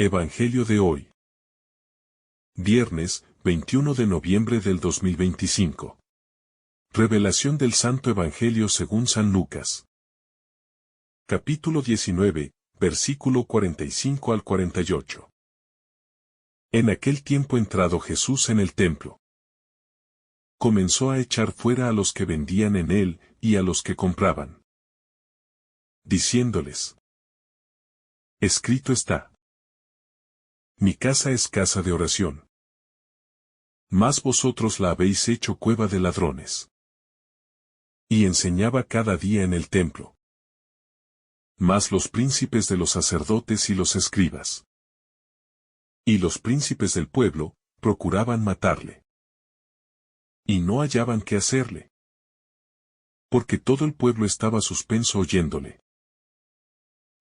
Evangelio de hoy. Viernes, 21 de noviembre del 2025. Revelación del Santo Evangelio según San Lucas. Capítulo 19, versículo 45 al 48. En aquel tiempo entrado Jesús en el templo, comenzó a echar fuera a los que vendían en él y a los que compraban, diciéndoles: Escrito está: Mi casa es casa de oración. Mas vosotros la habéis hecho cueva de ladrones. Y enseñaba cada día en el templo. Mas los príncipes de los sacerdotes y los escribas, y los príncipes del pueblo, procuraban matarle. Y no hallaban qué hacerle, porque todo el pueblo estaba suspenso oyéndole.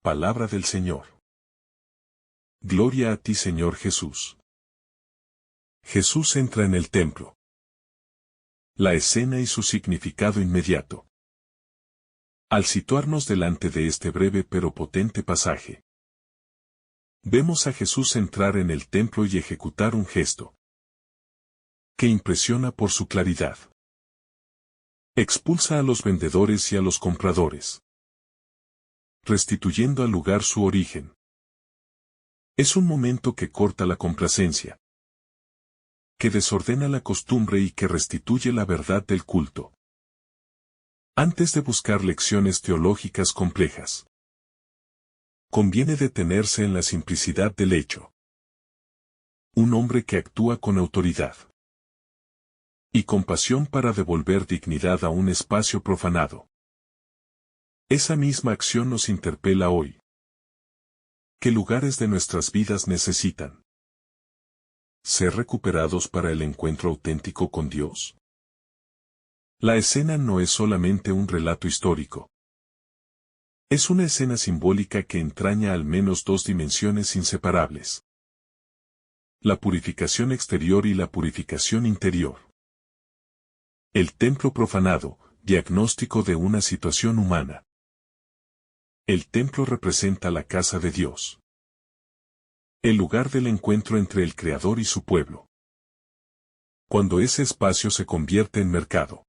Palabra del Señor. Gloria a ti, Señor Jesús. Jesús entra en el templo. La escena y su significado inmediato. Al situarnos delante de este breve pero potente pasaje, vemos a Jesús entrar en el templo y ejecutar un gesto que impresiona por su claridad. Expulsa a los vendedores y a los compradores, restituyendo al lugar su origen. Es un momento que corta la complacencia, que desordena la costumbre y que restituye la verdad del culto. Antes de buscar lecciones teológicas complejas, conviene detenerse en la simplicidad del hecho. Un hombre que actúa con autoridad y compasión para devolver dignidad a un espacio profanado. Esa misma acción nos interpela hoy. ¿Qué lugares de nuestras vidas necesitan ser recuperados para el encuentro auténtico con Dios? La escena no es solamente un relato histórico. Es una escena simbólica que entraña al menos dos dimensiones inseparables: la purificación exterior y la purificación interior. El templo profanado, diagnóstico de una situación humana. El templo representa la casa de Dios, el lugar del encuentro entre el Creador y su pueblo. Cuando ese espacio se convierte en mercado,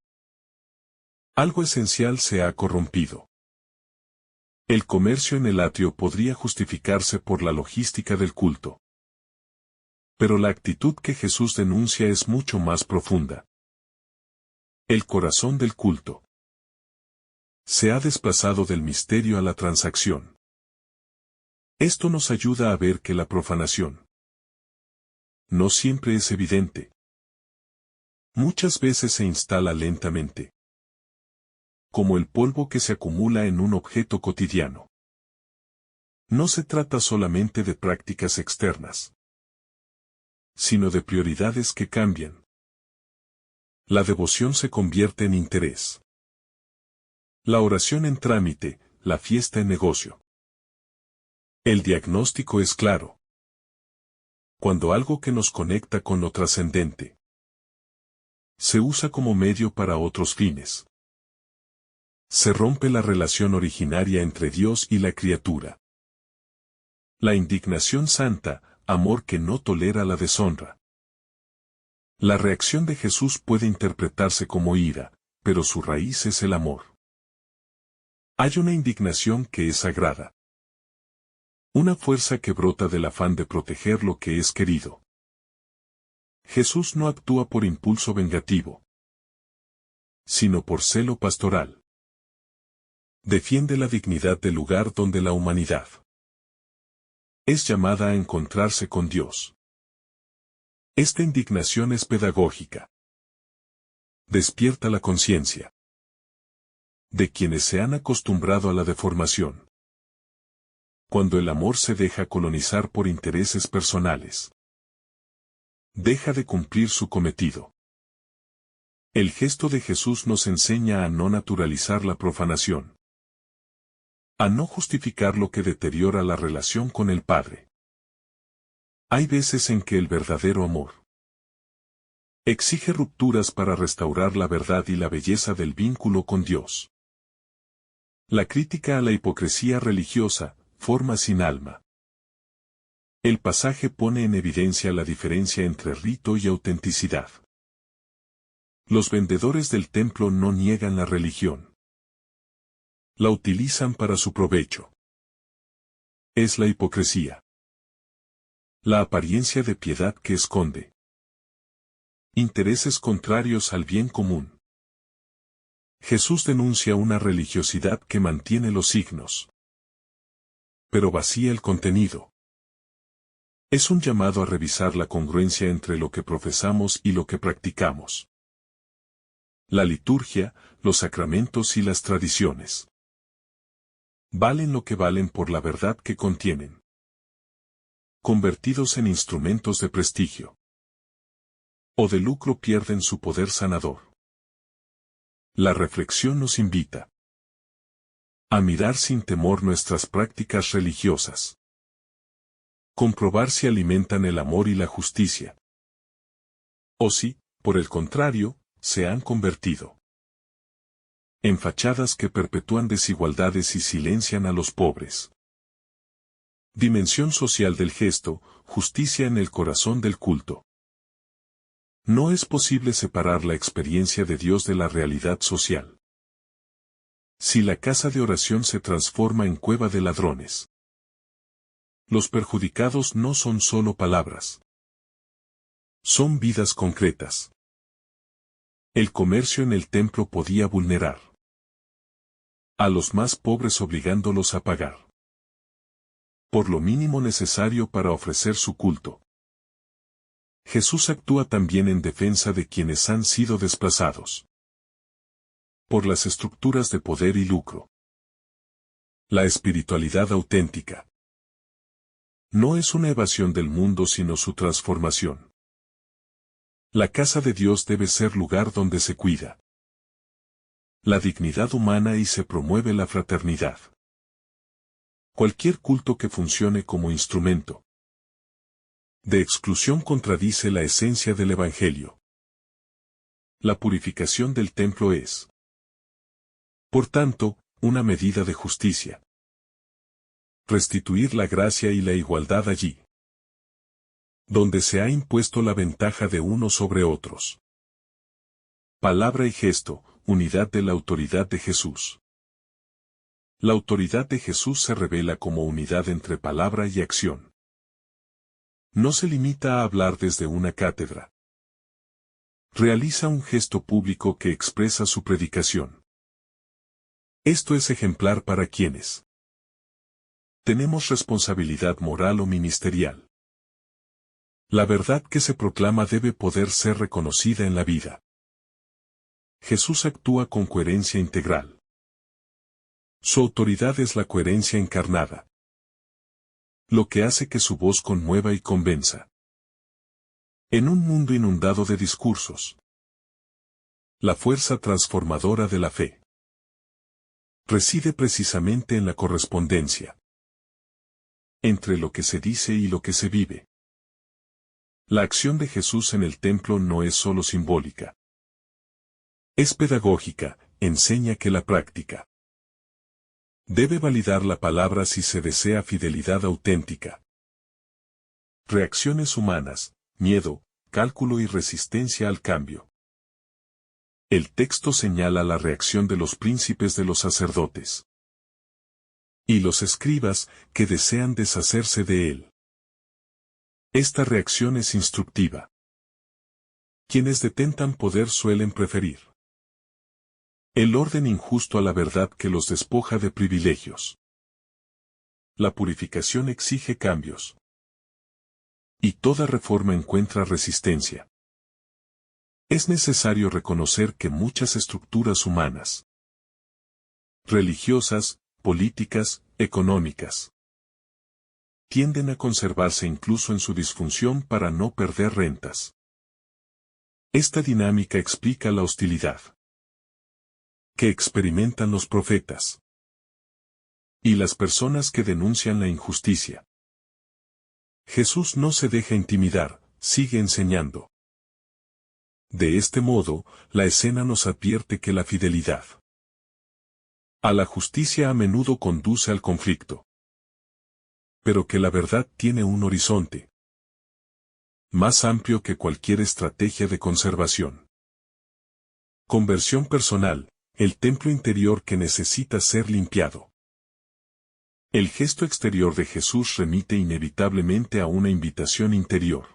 algo esencial se ha corrompido. El comercio en el atrio podría justificarse por la logística del culto. Pero la actitud que Jesús denuncia es mucho más profunda. El corazón del culto se ha desplazado del misterio a la transacción. Esto nos ayuda a ver que la profanación no siempre es evidente. Muchas veces se instala lentamente, como el polvo que se acumula en un objeto cotidiano. No se trata solamente de prácticas externas, sino de prioridades que cambian. La devoción se convierte en interés, la oración en trámite, la fiesta en negocio. El diagnóstico es claro. Cuando algo que nos conecta con lo trascendente se usa como medio para otros fines, se rompe la relación originaria entre Dios y la criatura. La indignación santa, amor que no tolera la deshonra. La reacción de Jesús puede interpretarse como ira, pero su raíz es el amor. Hay una indignación que es sagrada, una fuerza que brota del afán de proteger lo que es querido. Jesús no actúa por impulso vengativo, sino por celo pastoral. Defiende la dignidad del lugar donde la humanidad es llamada a encontrarse con Dios. Esta indignación es pedagógica. Despierta la conciencia de quienes se han acostumbrado a la deformación. Cuando el amor se deja colonizar por intereses personales, deja de cumplir su cometido. El gesto de Jesús nos enseña a no naturalizar la profanación, a no justificar lo que deteriora la relación con el Padre. Hay veces en que el verdadero amor exige rupturas para restaurar la verdad y la belleza del vínculo con Dios. La crítica a la hipocresía religiosa, forma sin alma. El pasaje pone en evidencia la diferencia entre rito y autenticidad. Los vendedores del templo no niegan la religión. La utilizan para su provecho. Es la hipocresía. La apariencia de piedad que esconde intereses contrarios al bien común. Jesús denuncia una religiosidad que mantiene los signos, pero vacía el contenido. Es un llamado a revisar la congruencia entre lo que profesamos y lo que practicamos. La liturgia, los sacramentos y las tradiciones valen lo que valen por la verdad que contienen. Convertidos en instrumentos de prestigio o de lucro pierden su poder sanador. La reflexión nos invita a mirar sin temor nuestras prácticas religiosas. Comprobar si alimentan el amor y la justicia. O si, por el contrario, se han convertido en fachadas que perpetúan desigualdades y silencian a los pobres. Dimensión social del gesto, justicia en el corazón del culto. No es posible separar la experiencia de Dios de la realidad social. Si la casa de oración se transforma en cueva de ladrones, los perjudicados no son solo palabras. Son vidas concretas. El comercio en el templo podía vulnerar a los más pobres obligándolos a pagar por lo mínimo necesario para ofrecer su culto. Jesús actúa también en defensa de quienes han sido desplazados por las estructuras de poder y lucro. La espiritualidad auténtica no es una evasión del mundo sino su transformación. La casa de Dios debe ser lugar donde se cuida la dignidad humana y se promueve la fraternidad. Cualquier culto que funcione como instrumento de exclusión contradice la esencia del Evangelio. La purificación del templo es, por tanto, una medida de justicia. Restituir la gracia y la igualdad allí donde se ha impuesto la ventaja de unos sobre otros. Palabra y gesto, unidad de la autoridad de Jesús. La autoridad de Jesús se revela como unidad entre palabra y acción. No se limita a hablar desde una cátedra. Realiza un gesto público que expresa su predicación. Esto es ejemplar para quienes tenemos responsabilidad moral o ministerial. La verdad que se proclama debe poder ser reconocida en la vida. Jesús actúa con coherencia integral. Su autoridad es la coherencia encarnada, lo que hace que su voz conmueva y convenza. En un mundo inundado de discursos, la fuerza transformadora de la fe reside precisamente en la correspondencia entre lo que se dice y lo que se vive. La acción de Jesús en el templo no es solo simbólica. Es pedagógica, enseña que la práctica debe validar la palabra si se desea fidelidad auténtica. Reacciones humanas, miedo, cálculo y resistencia al cambio. El texto señala la reacción de los príncipes de los sacerdotes y los escribas que desean deshacerse de él. Esta reacción es instructiva. Quienes detentan poder suelen preferir el orden injusto a la verdad que los despoja de privilegios. La purificación exige cambios. Y toda reforma encuentra resistencia. Es necesario reconocer que muchas estructuras humanas, religiosas, políticas, económicas, tienden a conservarse incluso en su disfunción para no perder rentas. Esta dinámica explica la hostilidad que experimentan los profetas y las personas que denuncian la injusticia. Jesús no se deja intimidar, sigue enseñando. De este modo, la escena nos advierte que la fidelidad a la justicia a menudo conduce al conflicto. Pero que la verdad tiene un horizonte más amplio que cualquier estrategia de conservación. Conversión personal, el templo interior que necesita ser limpiado. El gesto exterior de Jesús remite inevitablemente a una invitación interior.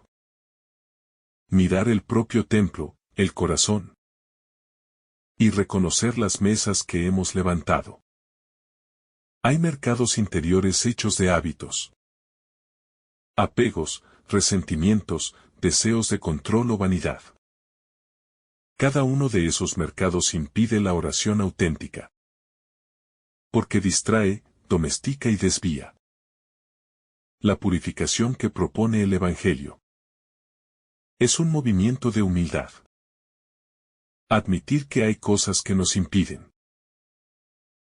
Mirar el propio templo, el corazón. Y reconocer las mesas que hemos levantado. Hay mercados interiores hechos de hábitos. Apegos, resentimientos, deseos de control o vanidad. Cada uno de esos mercados impide la oración auténtica. Porque distrae, domestica y desvía. La purificación que propone el Evangelio es un movimiento de humildad. Admitir que hay cosas que nos impiden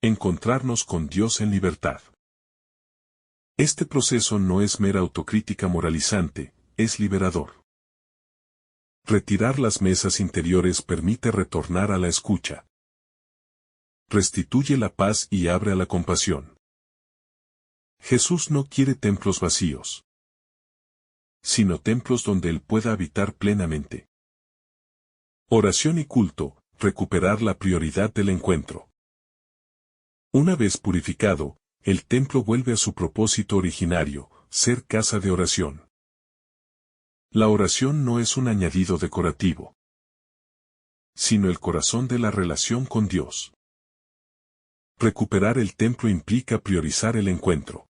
encontrarnos con Dios en libertad. Este proceso no es mera autocrítica moralizante, es liberador. Retirar las mesas interiores permite retornar a la escucha. Restituye la paz y abre a la compasión. Jesús no quiere templos vacíos, sino templos donde Él pueda habitar plenamente. Oración y culto, recuperar la prioridad del encuentro. Una vez purificado, el templo vuelve a su propósito originario, ser casa de oración. La oración no es un añadido decorativo, sino el corazón de la relación con Dios. Recuperar el templo implica priorizar el encuentro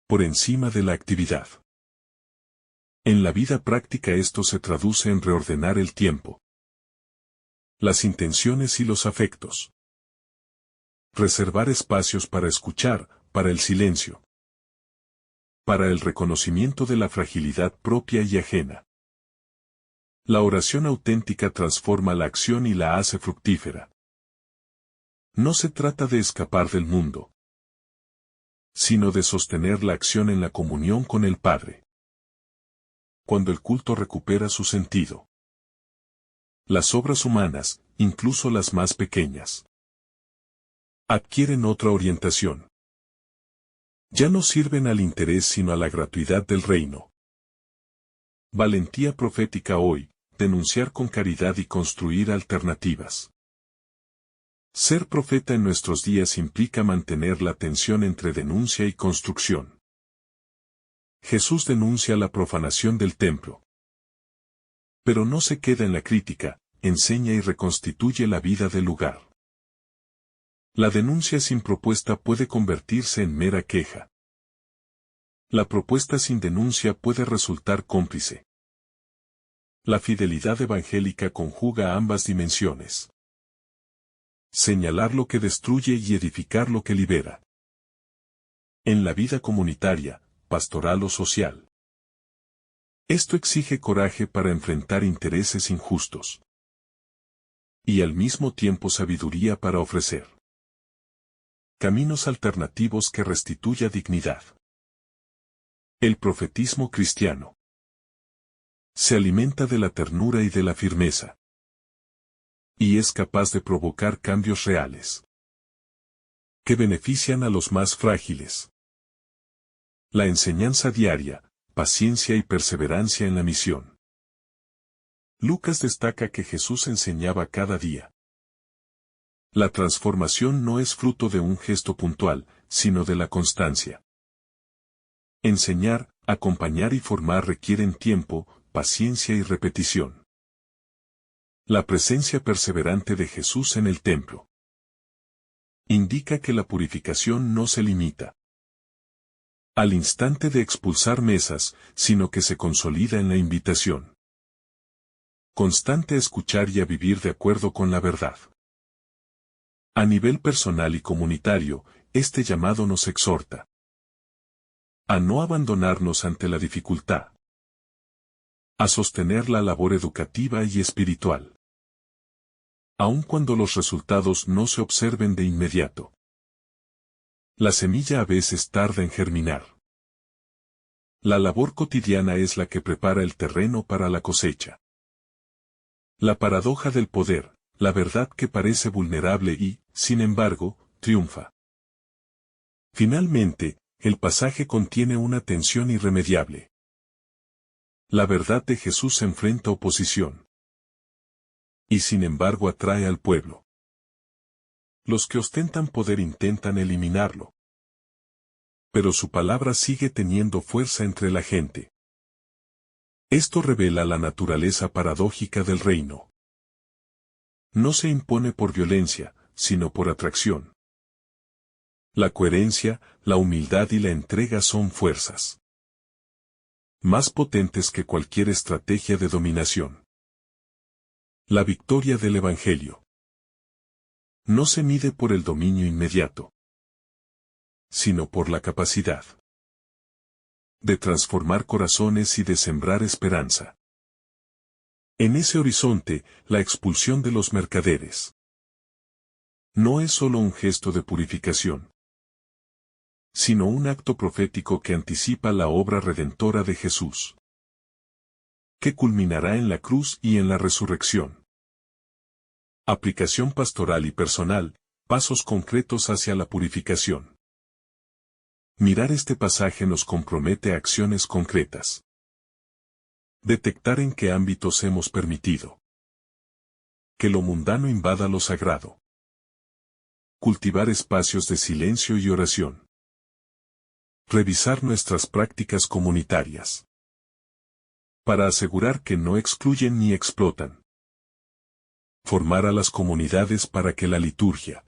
por encima de la actividad. En la vida práctica esto se traduce en reordenar el tiempo, las intenciones y los afectos. Reservar espacios para escuchar, para el silencio, para el reconocimiento de la fragilidad propia y ajena. La oración auténtica transforma la acción y la hace fructífera. No se trata de escapar del mundo, sino de sostener la acción en la comunión con el Padre. Cuando el culto recupera su sentido, las obras humanas, incluso las más pequeñas, adquieren otra orientación. Ya no sirven al interés sino a la gratuidad del reino. Valentía profética hoy, denunciar con caridad y construir alternativas. Ser profeta en nuestros días implica mantener la tensión entre denuncia y construcción. Jesús denuncia la profanación del templo. Pero no se queda en la crítica, enseña y reconstituye la vida del lugar. La denuncia sin propuesta puede convertirse en mera queja. La propuesta sin denuncia puede resultar cómplice. La fidelidad evangélica conjuga ambas dimensiones. Señalar lo que destruye y edificar lo que libera. En la vida comunitaria, pastoral o social. Esto exige coraje para enfrentar intereses injustos. Y al mismo tiempo sabiduría para ofrecer caminos alternativos que restituya dignidad. El profetismo cristiano se alimenta de la ternura y de la firmeza. Y es capaz de provocar cambios reales que benefician a los más frágiles. La enseñanza diaria, paciencia y perseverancia en la misión. Lucas destaca que Jesús enseñaba cada día. La transformación no es fruto de un gesto puntual, sino de la constancia. Enseñar, acompañar y formar requieren tiempo, paciencia y repetición. La presencia perseverante de Jesús en el templo indica que la purificación no se limita al instante de expulsar mesas, sino que se consolida en la invitación constante a escuchar y a vivir de acuerdo con la verdad. A nivel personal y comunitario, este llamado nos exhorta a no abandonarnos ante la dificultad, a sostener la labor educativa y espiritual, aun cuando los resultados no se observen de inmediato. La semilla a veces tarda en germinar. La labor cotidiana es la que prepara el terreno para la cosecha. La paradoja del poder, la verdad que parece vulnerable y, sin embargo, triunfa. Finalmente, El pasaje contiene una tensión irremediable. La verdad de Jesús enfrenta oposición. Y sin embargo atrae al pueblo. Los que ostentan poder intentan eliminarlo. Pero su palabra sigue teniendo fuerza entre la gente. Esto revela la naturaleza paradójica del reino. No se impone por violencia, sino por atracción. La coherencia, la humildad y la entrega son fuerzas más potentes que cualquier estrategia de dominación. La victoria del Evangelio no se mide por el dominio inmediato, sino por la capacidad de transformar corazones y de sembrar esperanza. En ese horizonte, la expulsión de los mercaderes no es solo un gesto de purificación, sino un acto profético que anticipa la obra redentora de Jesús, que culminará en la cruz y en la resurrección. Aplicación pastoral y personal, pasos concretos hacia la purificación. Mirar este pasaje nos compromete a acciones concretas. Detectar en qué ámbitos hemos permitido que lo mundano invada lo sagrado. Cultivar espacios de silencio y oración. Revisar nuestras prácticas comunitarias para asegurar que no excluyen ni explotan. Formar a las comunidades para que la liturgia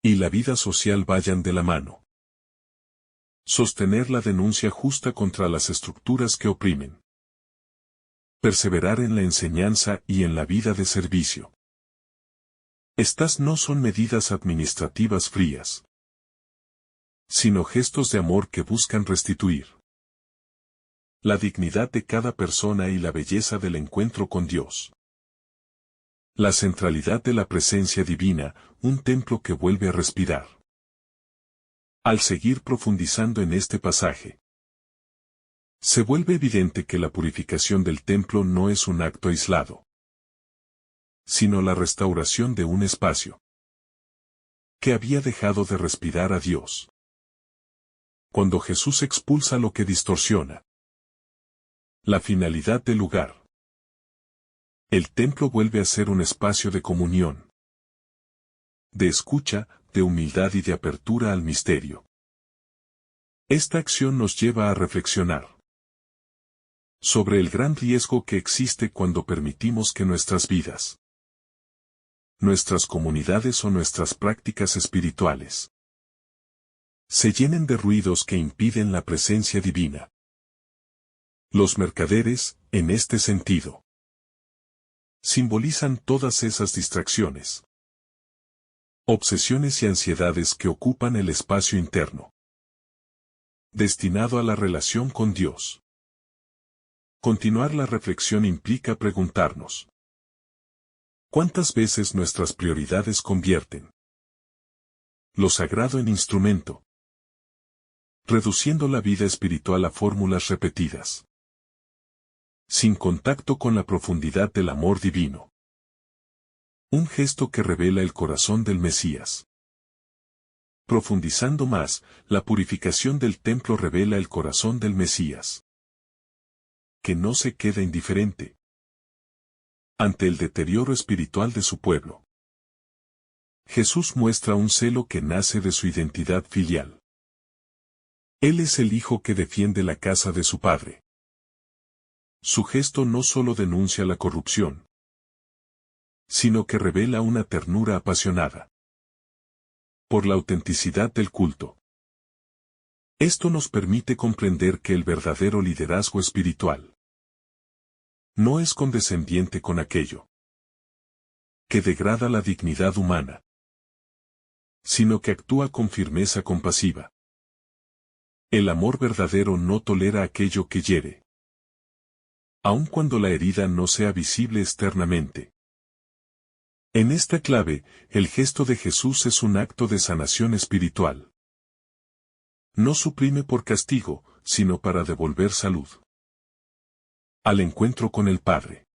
y la vida social vayan de la mano. Sostener la denuncia justa contra las estructuras que oprimen. Perseverar en la enseñanza y en la vida de servicio. Estas no son medidas administrativas frías, sino gestos de amor que buscan restituir la dignidad de cada persona y la belleza del encuentro con Dios. La centralidad de la presencia divina, un templo que vuelve a respirar. Al seguir profundizando en este pasaje, se vuelve evidente que la purificación del templo no es un acto aislado, sino la restauración de un espacio que había dejado de respirar a Dios. Cuando Jesús expulsa lo que distorsiona la finalidad del lugar, el templo vuelve a ser un espacio de comunión, de escucha, de humildad y de apertura al misterio. Esta acción nos lleva a reflexionar sobre el gran riesgo que existe cuando permitimos que nuestras vidas, nuestras comunidades o nuestras prácticas espirituales se llenen de ruidos que impiden la presencia divina. Los mercaderes, en este sentido, simbolizan todas esas distracciones, obsesiones y ansiedades que ocupan el espacio interno, destinado a la relación con Dios. Continuar la reflexión implica preguntarnos: ¿cuántas veces nuestras prioridades convierten lo sagrado en instrumento, reduciendo la vida espiritual a fórmulas repetidas, sin contacto con la profundidad del amor divino? Un gesto que revela el corazón del Mesías. Profundizando más, la purificación del templo revela el corazón del Mesías, que no se queda indiferente ante el deterioro espiritual de su pueblo. Jesús muestra un celo que nace de su identidad filial. Él es el Hijo que defiende la casa de su Padre. Su gesto no solo denuncia la corrupción, sino que revela una ternura apasionada por la autenticidad del culto. Esto nos permite comprender que el verdadero liderazgo espiritual no es condescendiente con aquello que degrada la dignidad humana, sino que actúa con firmeza compasiva. El amor verdadero no tolera aquello que hiere, aun cuando la herida no sea visible externamente. En esta clave, el gesto de Jesús es un acto de sanación espiritual. No suprime por castigo, sino para devolver salud al encuentro con el Padre.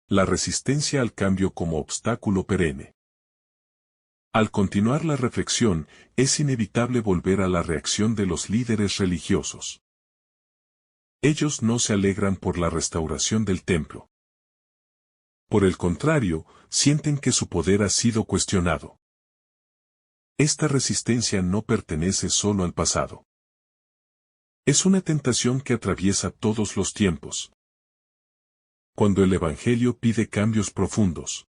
La resistencia al cambio como obstáculo perenne. Al continuar la reflexión, es inevitable volver a la reacción de los líderes religiosos. Ellos no se alegran por la restauración del templo. Por el contrario, sienten que su poder ha sido cuestionado. Esta resistencia no pertenece solo al pasado. Es una tentación que atraviesa todos los tiempos. Cuando el Evangelio pide cambios profundos,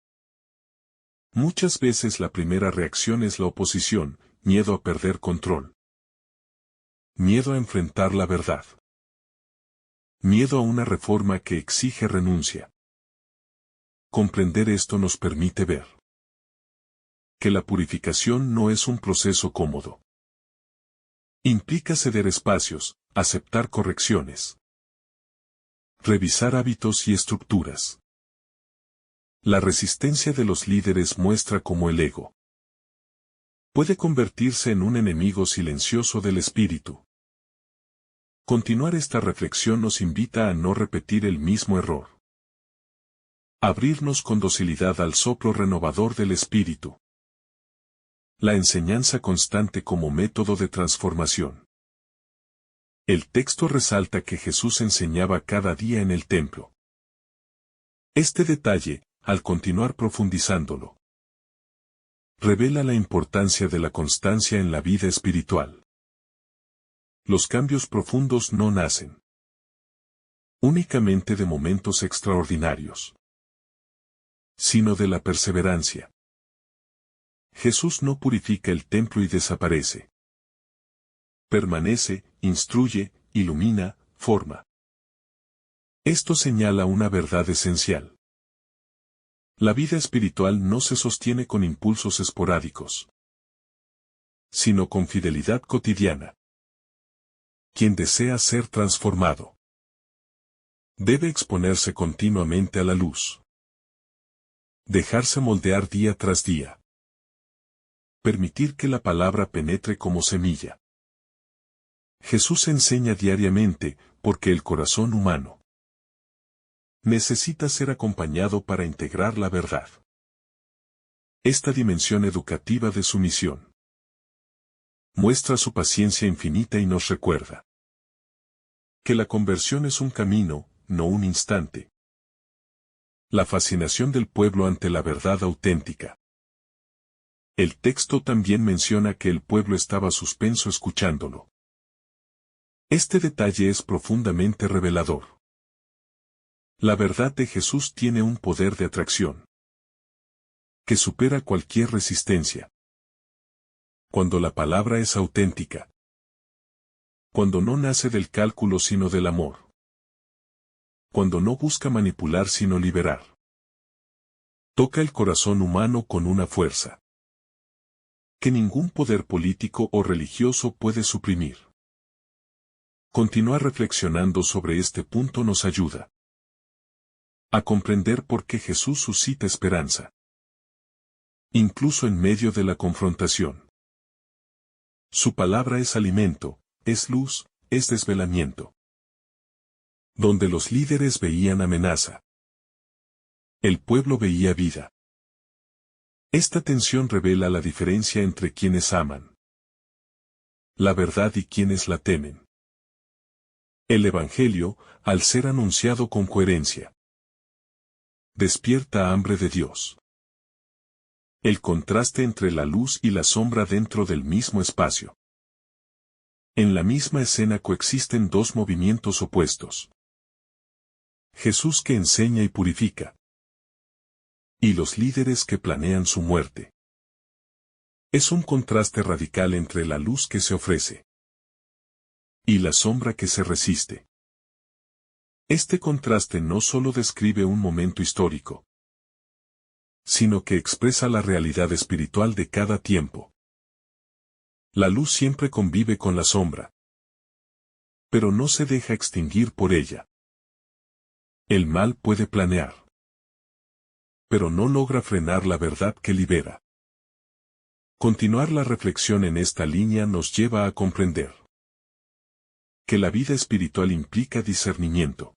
muchas veces la primera reacción es la oposición, miedo a perder control. Miedo a enfrentar la verdad. Miedo a una reforma que exige renuncia. Comprender esto nos permite ver que la purificación no es un proceso cómodo. Implica ceder espacios, aceptar correcciones, revisar hábitos y estructuras. La resistencia de los líderes muestra cómo el ego puede convertirse en un enemigo silencioso del espíritu. Continuar esta reflexión nos invita a no repetir el mismo error. Abrirnos con docilidad al soplo renovador del espíritu. La enseñanza constante como método de transformación. El texto resalta que Jesús enseñaba cada día en el templo. Este detalle, al continuar profundizándolo, revela la importancia de la constancia en la vida espiritual. Los cambios profundos no nacen únicamente de momentos extraordinarios, sino de la perseverancia. Jesús no purifica el templo y desaparece. Permanece, instruye, ilumina, forma. Esto señala una verdad esencial. La vida espiritual no se sostiene con impulsos esporádicos, sino con fidelidad cotidiana. Quien desea ser transformado debe exponerse continuamente a la luz. Dejarse moldear día tras día. Permitir que la palabra penetre como semilla. Jesús enseña diariamente, porque el corazón humano necesita ser acompañado para integrar la verdad. Esta dimensión educativa de su misión muestra su paciencia infinita y nos recuerda que la conversión es un camino, no un instante. La fascinación del pueblo ante la verdad auténtica. El texto también menciona que el pueblo estaba suspenso escuchándolo. Este detalle es profundamente revelador. La verdad de Jesús tiene un poder de atracción que supera cualquier resistencia. Cuando la palabra es auténtica. Cuando no nace del cálculo sino del amor. Cuando no busca manipular sino liberar. Toca el corazón humano con una fuerza que ningún poder político o religioso puede suprimir. Continuar reflexionando sobre este punto nos ayuda a comprender por qué Jesús suscita esperanza, incluso en medio de la confrontación. Su palabra es alimento, es luz, es desvelamiento. Donde los líderes veían amenaza, el pueblo veía vida. Esta tensión revela la diferencia entre quienes aman la verdad y quienes la temen. El Evangelio, al ser anunciado con coherencia, despierta hambre de Dios. El contraste entre la luz y la sombra dentro del mismo espacio. En la misma escena coexisten dos movimientos opuestos. Jesús que enseña y purifica. Y los líderes que planean su muerte. Es un contraste radical entre la luz que se ofrece y la sombra que se resiste. Este contraste no solo describe un momento histórico, sino que expresa la realidad espiritual de cada tiempo. La luz siempre convive con la sombra, pero no se deja extinguir por ella. El mal puede planear, pero no logra frenar la verdad que libera. Continuar la reflexión en esta línea nos lleva a comprender que la vida espiritual implica discernimiento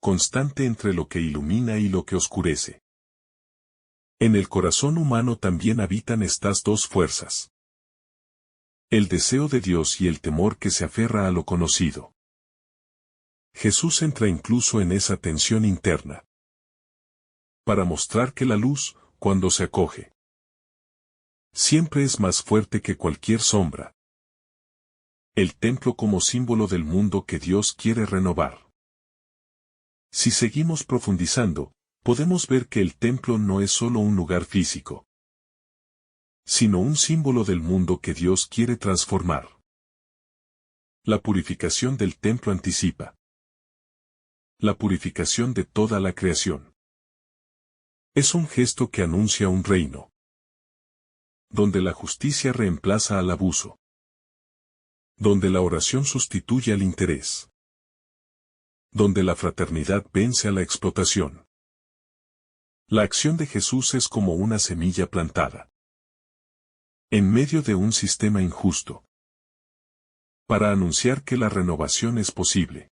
constante entre lo que ilumina y lo que oscurece. En el corazón humano también habitan estas dos fuerzas: el deseo de Dios y el temor que se aferra a lo conocido. Jesús entra incluso en esa tensión interna, para mostrar que la luz, cuando se acoge, siempre es más fuerte que cualquier sombra. El templo como símbolo del mundo que Dios quiere renovar. Si seguimos profundizando, podemos ver que el templo no es solo un lugar físico, sino un símbolo del mundo que Dios quiere transformar. La purificación del templo anticipa la purificación de toda la creación. Es un gesto que anuncia un reino, donde la justicia reemplaza al abuso, donde la oración sustituye al interés, donde la fraternidad vence a la explotación. La acción de Jesús es como una semilla plantada en medio de un sistema injusto, para anunciar que la renovación es posible.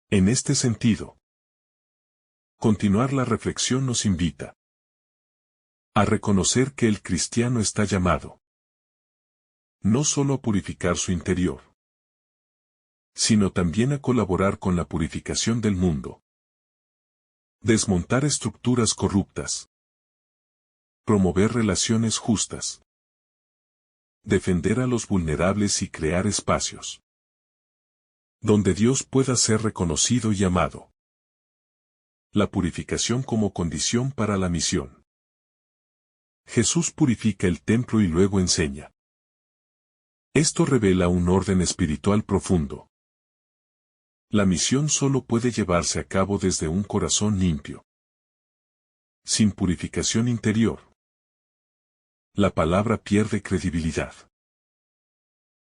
En este sentido, continuar la reflexión nos invita a reconocer que el cristiano está llamado no solo a purificar su interior, sino también a colaborar con la purificación del mundo. Desmontar estructuras corruptas. Promover relaciones justas. Defender a los vulnerables y crear espacios donde Dios pueda ser reconocido y amado. La purificación como condición para la misión. Jesús purifica el templo y luego enseña. Esto revela un orden espiritual profundo. La misión solo puede llevarse a cabo desde un corazón limpio. Sin purificación interior, la palabra pierde credibilidad.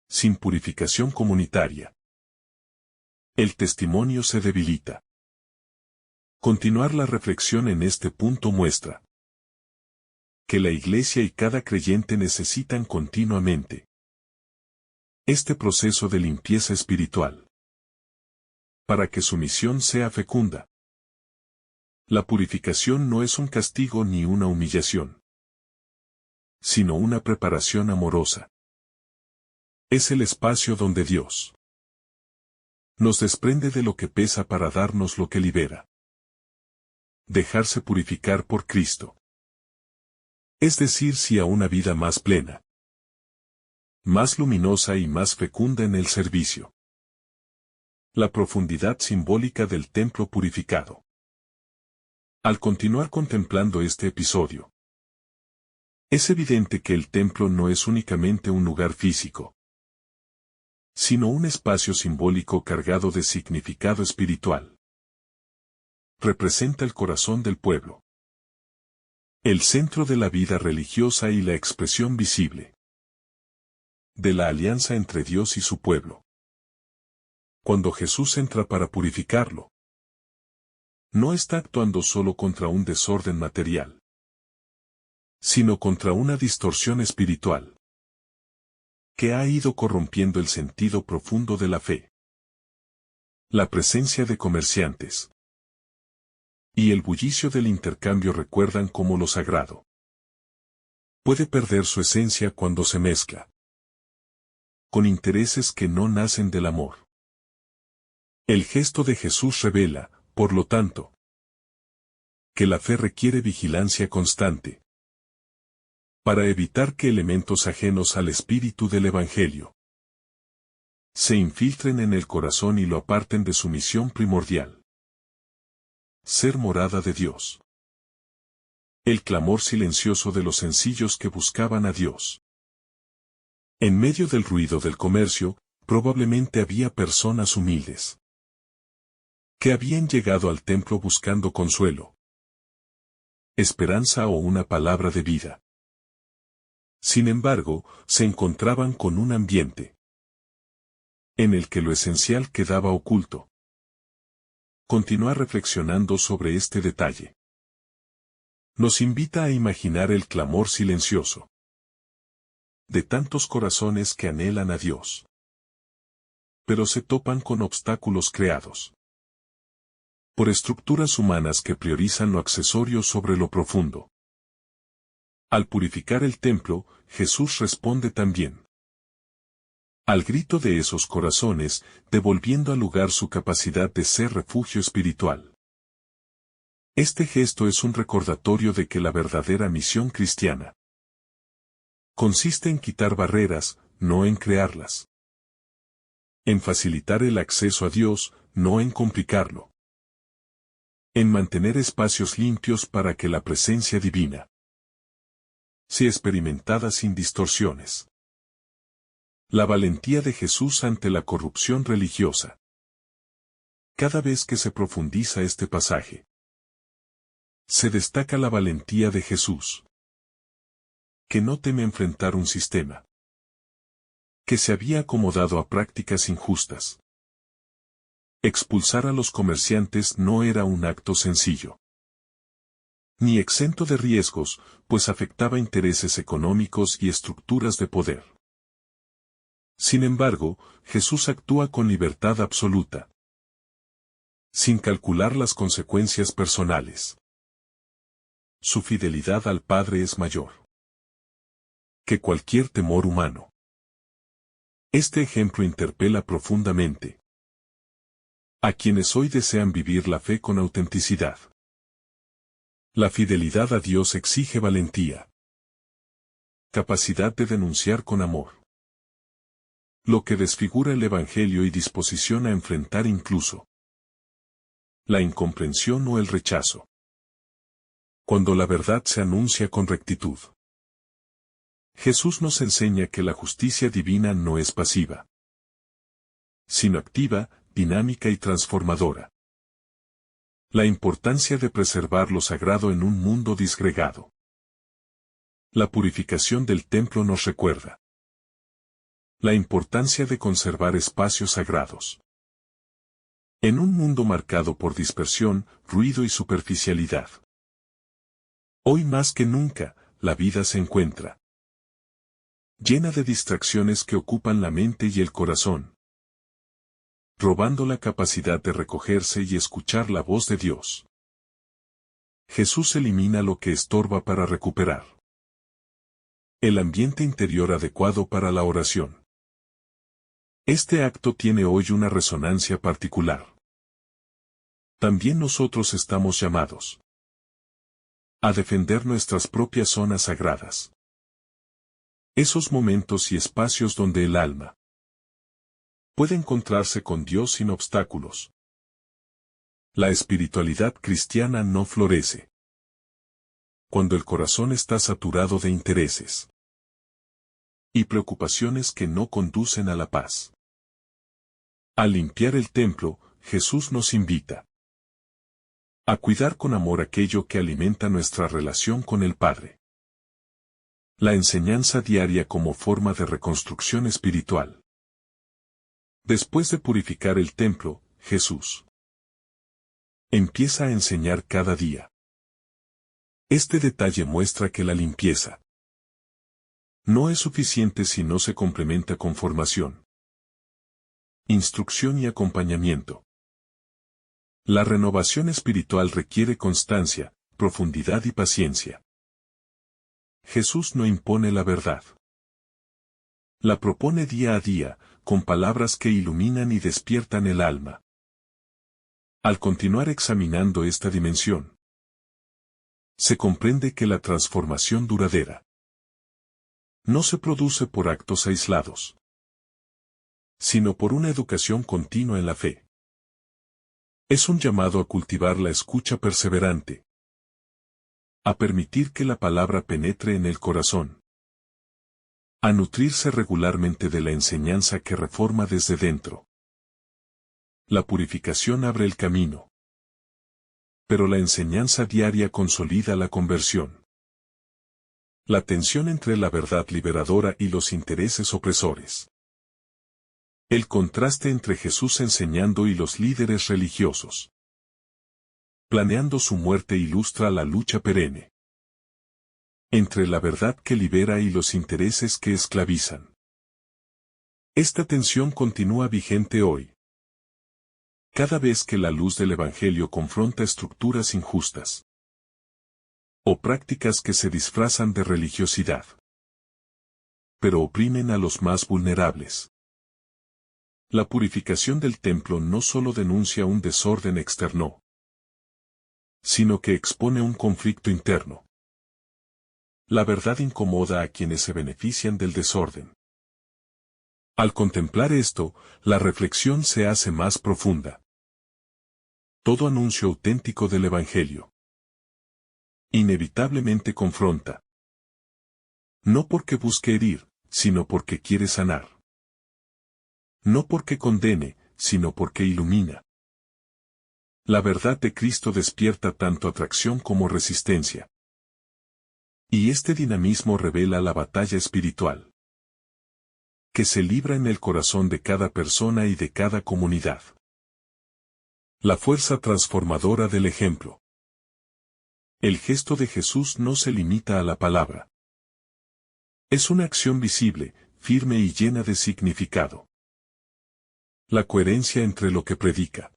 Sin purificación comunitaria, el testimonio se debilita. Continuar la reflexión en este punto muestra que la Iglesia y cada creyente necesitan continuamente este proceso de limpieza espiritual, para que su misión sea fecunda. La purificación no es un castigo ni una humillación, sino una preparación amorosa. Es el espacio donde Dios nos desprende de lo que pesa para darnos lo que libera. Dejarse purificar por Cristo. Es decir, sí a una vida más plena, más luminosa y más fecunda en el servicio. La profundidad simbólica del templo purificado. Al continuar contemplando este episodio, es evidente que el templo no es únicamente un lugar físico, sino un espacio simbólico cargado de significado espiritual. Representa el corazón del pueblo, el centro de la vida religiosa y la expresión visible de la alianza entre Dios y su pueblo. Cuando Jesús entra para purificarlo, no está actuando solo contra un desorden material, sino contra una distorsión espiritual que ha ido corrompiendo el sentido profundo de la fe. La presencia de comerciantes y el bullicio del intercambio recuerdan cómo lo sagrado puede perder su esencia cuando se mezcla con intereses que no nacen del amor. El gesto de Jesús revela, por lo tanto, que la fe requiere vigilancia constante para evitar que elementos ajenos al espíritu del Evangelio se infiltren en el corazón y lo aparten de su misión primordial: ser morada de Dios. El clamor silencioso de los sencillos que buscaban a Dios. En medio del ruido del comercio, probablemente había personas humildes que habían llegado al templo buscando consuelo, esperanza o una palabra de vida. Sin embargo, se encontraban con un ambiente en el que lo esencial quedaba oculto. Continúa reflexionando sobre este detalle. Nos invita a imaginar el clamor silencioso de tantos corazones que anhelan a Dios, pero se topan con obstáculos creados por estructuras humanas que priorizan lo accesorio sobre lo profundo. Al purificar el templo, Jesús responde también al grito de esos corazones, devolviendo al lugar su capacidad de ser refugio espiritual. Este gesto es un recordatorio de que la verdadera misión cristiana consiste en quitar barreras, no en crearlas. En facilitar el acceso a Dios, no en complicarlo. En mantener espacios limpios para que la presencia divina sea experimentada sin distorsiones. La valentía de Jesús ante la corrupción religiosa. Cada vez que se profundiza este pasaje, se destaca la valentía de Jesús, que no teme enfrentar un sistema que se había acomodado a prácticas injustas. Expulsar a los comerciantes no era un acto sencillo, ni exento de riesgos, pues afectaba intereses económicos y estructuras de poder. Sin embargo, Jesús actúa con libertad absoluta, sin calcular las consecuencias personales. Su fidelidad al Padre es mayor que cualquier temor humano. Este ejemplo interpela profundamente a quienes hoy desean vivir la fe con autenticidad. La fidelidad a Dios exige valentía, capacidad de denunciar con amor lo que desfigura el Evangelio y disposición a enfrentar incluso la incomprensión o el rechazo. Cuando la verdad se anuncia con rectitud. Jesús nos enseña que la justicia divina no es pasiva, sino activa, dinámica y transformadora. La importancia de preservar lo sagrado en un mundo disgregado. La purificación del templo nos recuerda la importancia de conservar espacios sagrados. En un mundo marcado por dispersión, ruido y superficialidad. Hoy más que nunca, la vida se encuentra llena de distracciones que ocupan la mente y el corazón, robando la capacidad de recogerse y escuchar la voz de Dios. Jesús elimina lo que estorba para recuperar el ambiente interior adecuado para la oración. Este acto tiene hoy una resonancia particular. También nosotros estamos llamados a defender nuestras propias zonas sagradas. Esos momentos y espacios donde el alma puede encontrarse con Dios sin obstáculos. La espiritualidad cristiana no florece cuando el corazón está saturado de intereses y preocupaciones que no conducen a la paz. Al limpiar el templo, Jesús nos invita a cuidar con amor aquello que alimenta nuestra relación con el Padre. La enseñanza diaria como forma de reconstrucción espiritual. Después de purificar el templo, Jesús empieza a enseñar cada día. Este detalle muestra que la limpieza no es suficiente si no se complementa con formación, instrucción y acompañamiento. La renovación espiritual requiere constancia, profundidad y paciencia. Jesús no impone la verdad. La propone día a día, con palabras que iluminan y despiertan el alma. Al continuar examinando esta dimensión, se comprende que la transformación duradera no se produce por actos aislados, sino por una educación continua en la fe. Es un llamado a cultivar la escucha perseverante, a permitir que la palabra penetre en el corazón, a nutrirse regularmente de la enseñanza que reforma desde dentro. La purificación abre el camino, pero la enseñanza diaria consolida la conversión. La tensión entre la verdad liberadora y los intereses opresores. El contraste entre Jesús enseñando y los líderes religiosos planeando su muerte ilustra la lucha perenne entre la verdad que libera y los intereses que esclavizan. Esta tensión continúa vigente hoy. Cada vez que la luz del Evangelio confronta estructuras injustas, o prácticas que se disfrazan de religiosidad, pero oprimen a los más vulnerables. La purificación del templo no solo denuncia un desorden externo, sino que expone un conflicto interno. La verdad incomoda a quienes se benefician del desorden. Al contemplar esto, la reflexión se hace más profunda. Todo anuncio auténtico del Evangelio inevitablemente confronta. No porque busque herir, sino porque quiere sanar. No porque condene, sino porque ilumina. La verdad de Cristo despierta tanto atracción como resistencia. Y este dinamismo revela la batalla espiritual que se libra en el corazón de cada persona y de cada comunidad. La fuerza transformadora del ejemplo. El gesto de Jesús no se limita a la palabra. Es una acción visible, firme y llena de significado. La coherencia entre lo que predica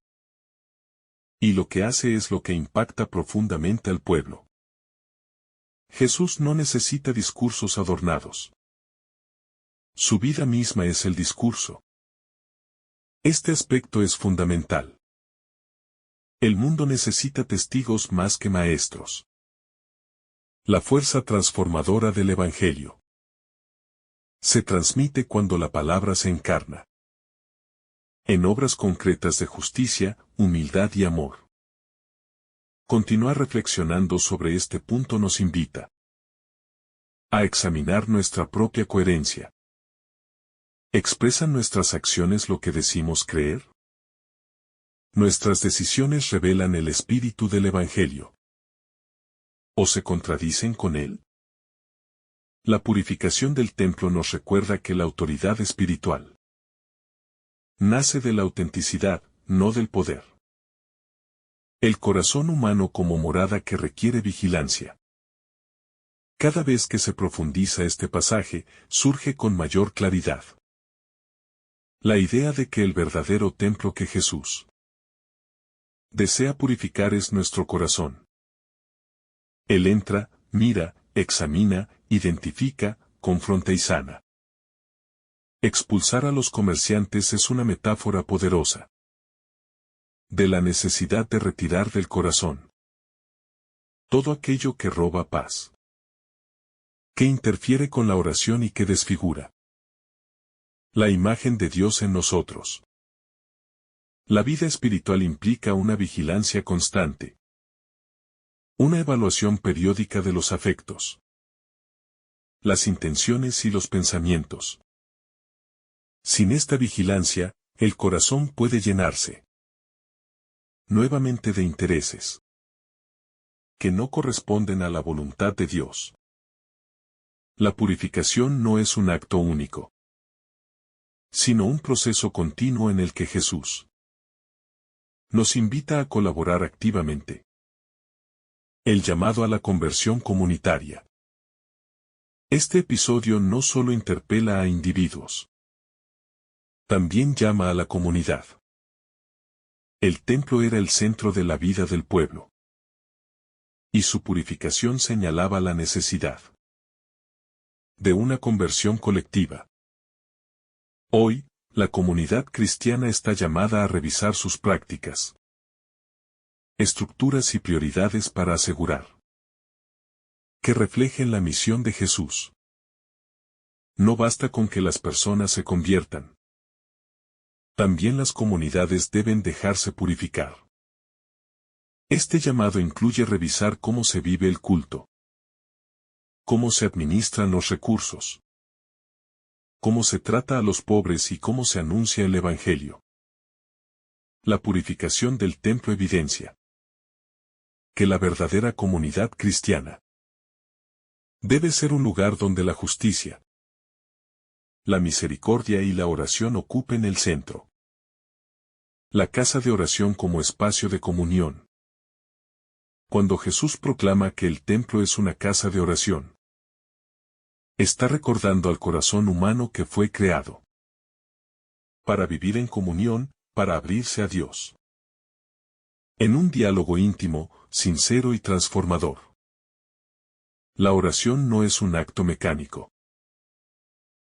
y lo que hace es lo que impacta profundamente al pueblo. Jesús no necesita discursos adornados. Su vida misma es el discurso. Este aspecto es fundamental. El mundo necesita testigos más que maestros. La fuerza transformadora del Evangelio se transmite cuando la palabra se encarna en obras concretas de justicia, humildad y amor. Continuar reflexionando sobre este punto nos invita a examinar nuestra propia coherencia. ¿Expresan nuestras acciones lo que decimos creer? ¿Nuestras decisiones revelan el espíritu del Evangelio o se contradicen con él? La purificación del templo nos recuerda que la autoridad espiritual nace de la autenticidad, no del poder. El corazón humano como morada que requiere vigilancia. Cada vez que se profundiza este pasaje, surge con mayor claridad la idea de que el verdadero templo que Jesús desea purificar es nuestro corazón. Él entra, mira, examina, identifica, confronta y sana. Expulsar a los comerciantes es una metáfora poderosa de la necesidad de retirar del corazón todo aquello que roba paz, que interfiere con la oración y que desfigura la imagen de Dios en nosotros. La vida espiritual implica una vigilancia constante, una evaluación periódica de los afectos, las intenciones y los pensamientos. Sin esta vigilancia, el corazón puede llenarse nuevamente de intereses que no corresponden a la voluntad de Dios. La purificación no es un acto único, sino un proceso continuo en el que Jesús nos invita a colaborar activamente. El llamado a la conversión comunitaria. Este episodio no solo interpela a individuos, también llama a la comunidad. El templo era el centro de la vida del pueblo, y su purificación señalaba la necesidad de una conversión colectiva. Hoy, la comunidad cristiana está llamada a revisar sus prácticas, estructuras y prioridades para asegurar que reflejen la misión de Jesús. No basta con que las personas se conviertan. También las comunidades deben dejarse purificar. Este llamado incluye revisar cómo se vive el culto, cómo se administran los recursos, cómo se trata a los pobres y cómo se anuncia el Evangelio. La purificación del templo evidencia que la verdadera comunidad cristiana debe ser un lugar donde la justicia, la misericordia y la oración ocupen el centro. La casa de oración como espacio de comunión. Cuando Jesús proclama que el templo es una casa de oración, está recordando al corazón humano que fue creado para vivir en comunión, para abrirse a Dios en un diálogo íntimo, sincero y transformador. La oración no es un acto mecánico,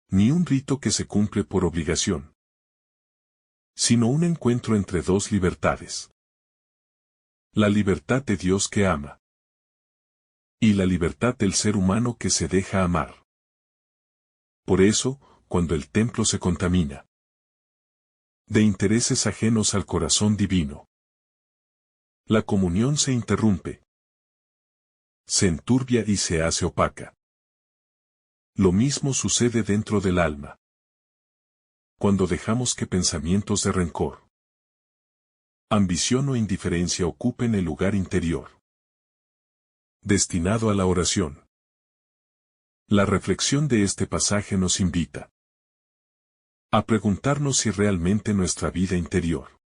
ni un rito que se cumple por obligación, sino un encuentro entre dos libertades. La libertad de Dios que ama, y la libertad del ser humano que se deja amar. Por eso, cuando el templo se contamina de intereses ajenos al corazón divino, la comunión se interrumpe, se enturbia y se hace opaca. Lo mismo sucede dentro del alma. Cuando dejamos que pensamientos de rencor, ambición o indiferencia ocupen el lugar interior, destinado a la oración. La reflexión de este pasaje nos invita a preguntarnos si realmente nuestra vida interior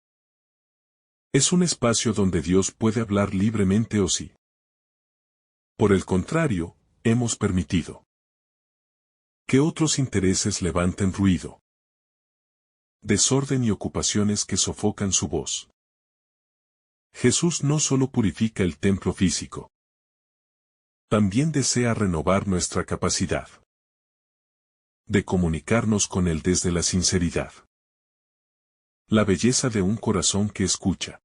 es un espacio donde Dios puede hablar libremente o si, por el contrario, hemos permitido que otros intereses levanten ruido, desorden y ocupaciones que sofocan su voz. Jesús no solo purifica el templo físico, también desea renovar nuestra capacidad de comunicarnos con Él desde la sinceridad. La belleza de un corazón que escucha.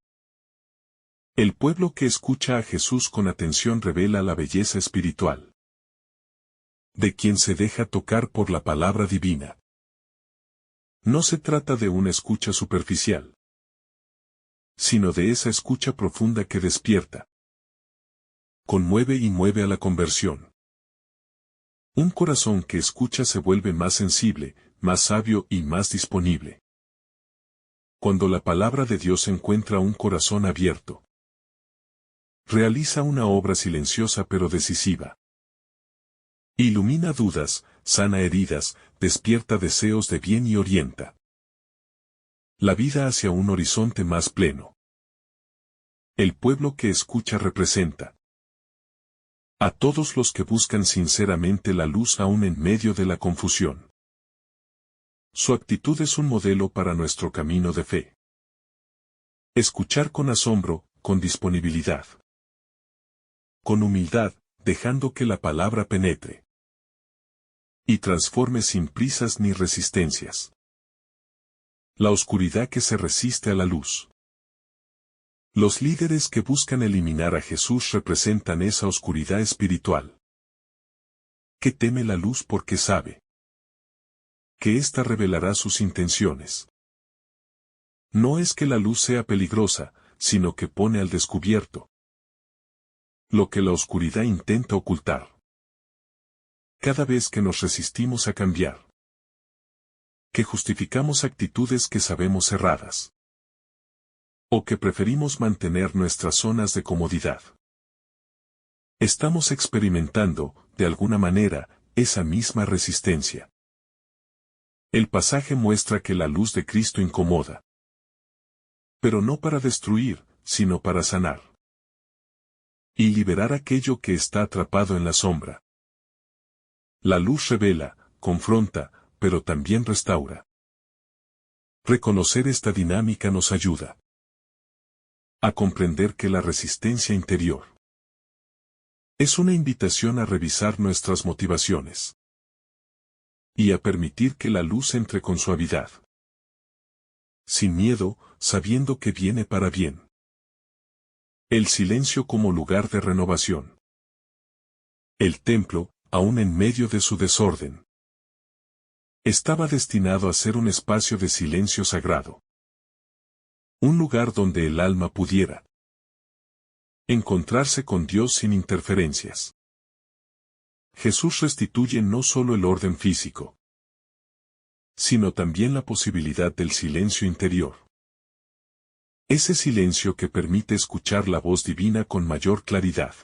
El pueblo que escucha a Jesús con atención revela la belleza espiritual de quien se deja tocar por la palabra divina. No se trata de una escucha superficial, sino de esa escucha profunda que despierta, conmueve y mueve a la conversión. Un corazón que escucha se vuelve más sensible, más sabio y más disponible. Cuando la palabra de Dios encuentra un corazón abierto, realiza una obra silenciosa pero decisiva. Ilumina dudas, sana heridas, despierta deseos de bien y orienta la vida hacia un horizonte más pleno. El pueblo que escucha representa a todos los que buscan sinceramente la luz aún en medio de la confusión. Su actitud es un modelo para nuestro camino de fe. Escuchar con asombro, con disponibilidad, con humildad, dejando que la palabra penetre y transforme sin prisas ni resistencias la oscuridad que se resiste a la luz. Los líderes que buscan eliminar a Jesús representan esa oscuridad espiritual, que teme la luz porque sabe que ésta revelará sus intenciones. No es que la luz sea peligrosa, sino que pone al descubierto lo que la oscuridad intenta ocultar. Cada vez que nos resistimos a cambiar, que justificamos actitudes que sabemos erradas, o que preferimos mantener nuestras zonas de comodidad, estamos experimentando, de alguna manera, esa misma resistencia. El pasaje muestra que la luz de Cristo incomoda, pero no para destruir, sino para sanar y liberar aquello que está atrapado en la sombra. La luz revela, confronta, pero también restaura. Reconocer esta dinámica nos ayuda a comprender que la resistencia interior es una invitación a revisar nuestras motivaciones y a permitir que la luz entre con suavidad, sin miedo, sabiendo que viene para bien. El silencio como lugar de renovación. El templo, aún en medio de su desorden, estaba destinado a ser un espacio de silencio sagrado. Un lugar donde el alma pudiera encontrarse con Dios sin interferencias. Jesús restituye no solo el orden físico, sino también la posibilidad del silencio interior. Ese silencio que permite escuchar la voz divina con mayor claridad.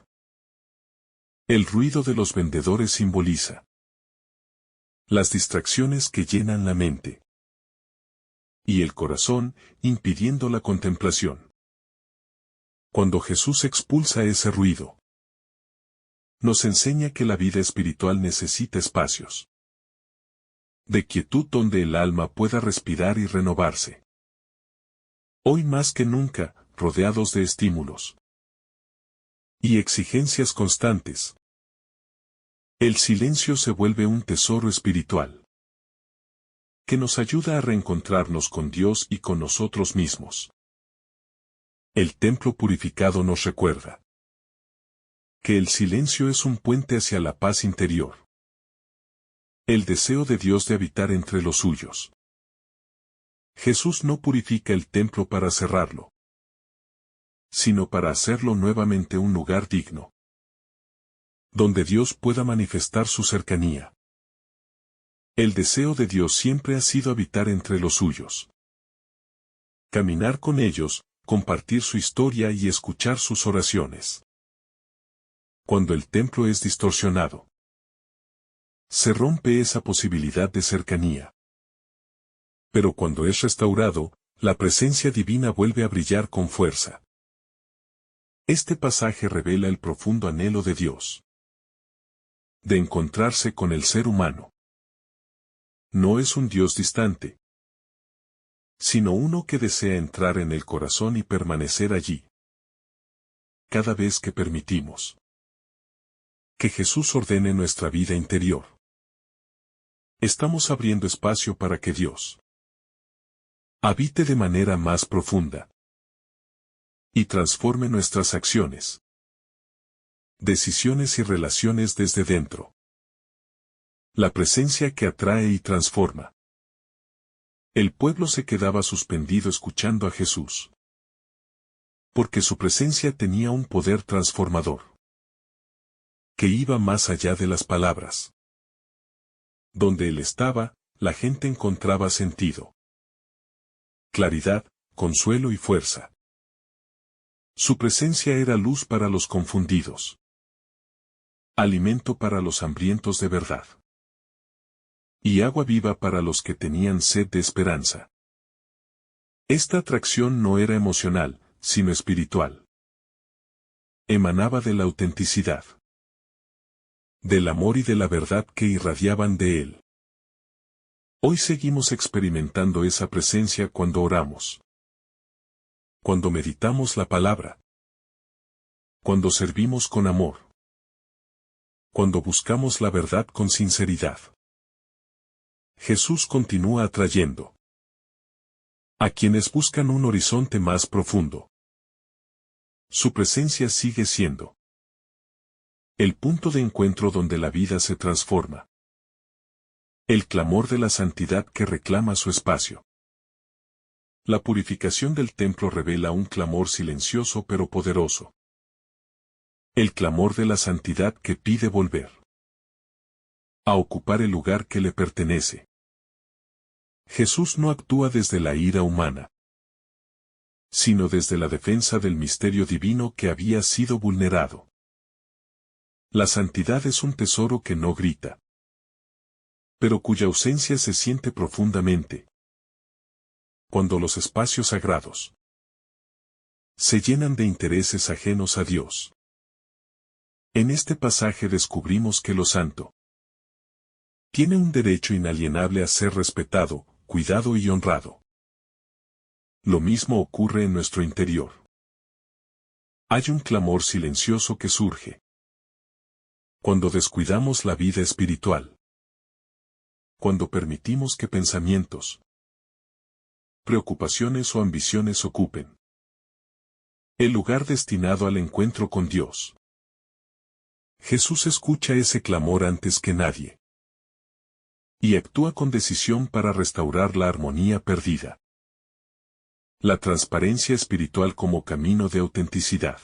El ruido de los vendedores simboliza las distracciones que llenan la mente y el corazón, impidiendo la contemplación. Cuando Jesús expulsa ese ruido, nos enseña que la vida espiritual necesita espacios de quietud donde el alma pueda respirar y renovarse. Hoy más que nunca, rodeados de estímulos y exigencias constantes, El silencio se vuelve un tesoro espiritual que nos ayuda a reencontrarnos con Dios y con nosotros mismos. El templo purificado nos recuerda que el silencio es un puente hacia la paz interior. El deseo de Dios de habitar entre los suyos. Jesús no purifica el templo para cerrarlo, sino para hacerlo nuevamente un lugar digno, donde Dios pueda manifestar su cercanía. El deseo de Dios siempre ha sido habitar entre los suyos. Caminar con ellos, compartir su historia y escuchar sus oraciones. Cuando el templo es distorsionado, se rompe esa posibilidad de cercanía. Pero cuando es restaurado, la presencia divina vuelve a brillar con fuerza. Este pasaje revela el profundo anhelo de Dios de encontrarse con el ser humano. No es un Dios distante, sino uno que desea entrar en el corazón y permanecer allí. Cada vez que permitimos que Jesús ordene nuestra vida interior, estamos abriendo espacio para que Dios habite de manera más profunda y transforme nuestras acciones, decisiones y relaciones desde dentro. La presencia que atrae y transforma. El pueblo se quedaba suspendido escuchando a Jesús, porque su presencia tenía un poder transformador que iba más allá de las palabras. Donde Él estaba, la gente encontraba sentido, claridad, consuelo y fuerza. Su presencia era luz para los confundidos, alimento para los hambrientos de verdad, y agua viva para los que tenían sed de esperanza. Esta atracción no era emocional, sino espiritual. Emanaba de la autenticidad, del amor y de la verdad que irradiaban de Él. Hoy seguimos experimentando esa presencia cuando oramos, cuando meditamos la palabra, cuando servimos con amor, cuando buscamos la verdad con sinceridad. Jesús continúa atrayendo a quienes buscan un horizonte más profundo. Su presencia sigue siendo el punto de encuentro donde la vida se transforma. El clamor de la santidad que reclama su espacio. La purificación del templo revela un clamor silencioso pero poderoso. El clamor de la santidad que pide volver a ocupar el lugar que le pertenece. Jesús no actúa desde la ira humana, sino desde la defensa del misterio divino que había sido vulnerado. La santidad es un tesoro que no grita, pero cuya ausencia se siente profundamente. Cuando los espacios sagrados se llenan de intereses ajenos a Dios. En este pasaje descubrimos que lo santo tiene un derecho inalienable a ser respetado, cuidado y honrado. Lo mismo ocurre en nuestro interior. Hay un clamor silencioso que surge cuando descuidamos la vida espiritual. Cuando permitimos que pensamientos, preocupaciones o ambiciones ocupen el lugar destinado al encuentro con Dios. Jesús escucha ese clamor antes que nadie y actúa con decisión para restaurar la armonía perdida. La transparencia espiritual como camino de autenticidad.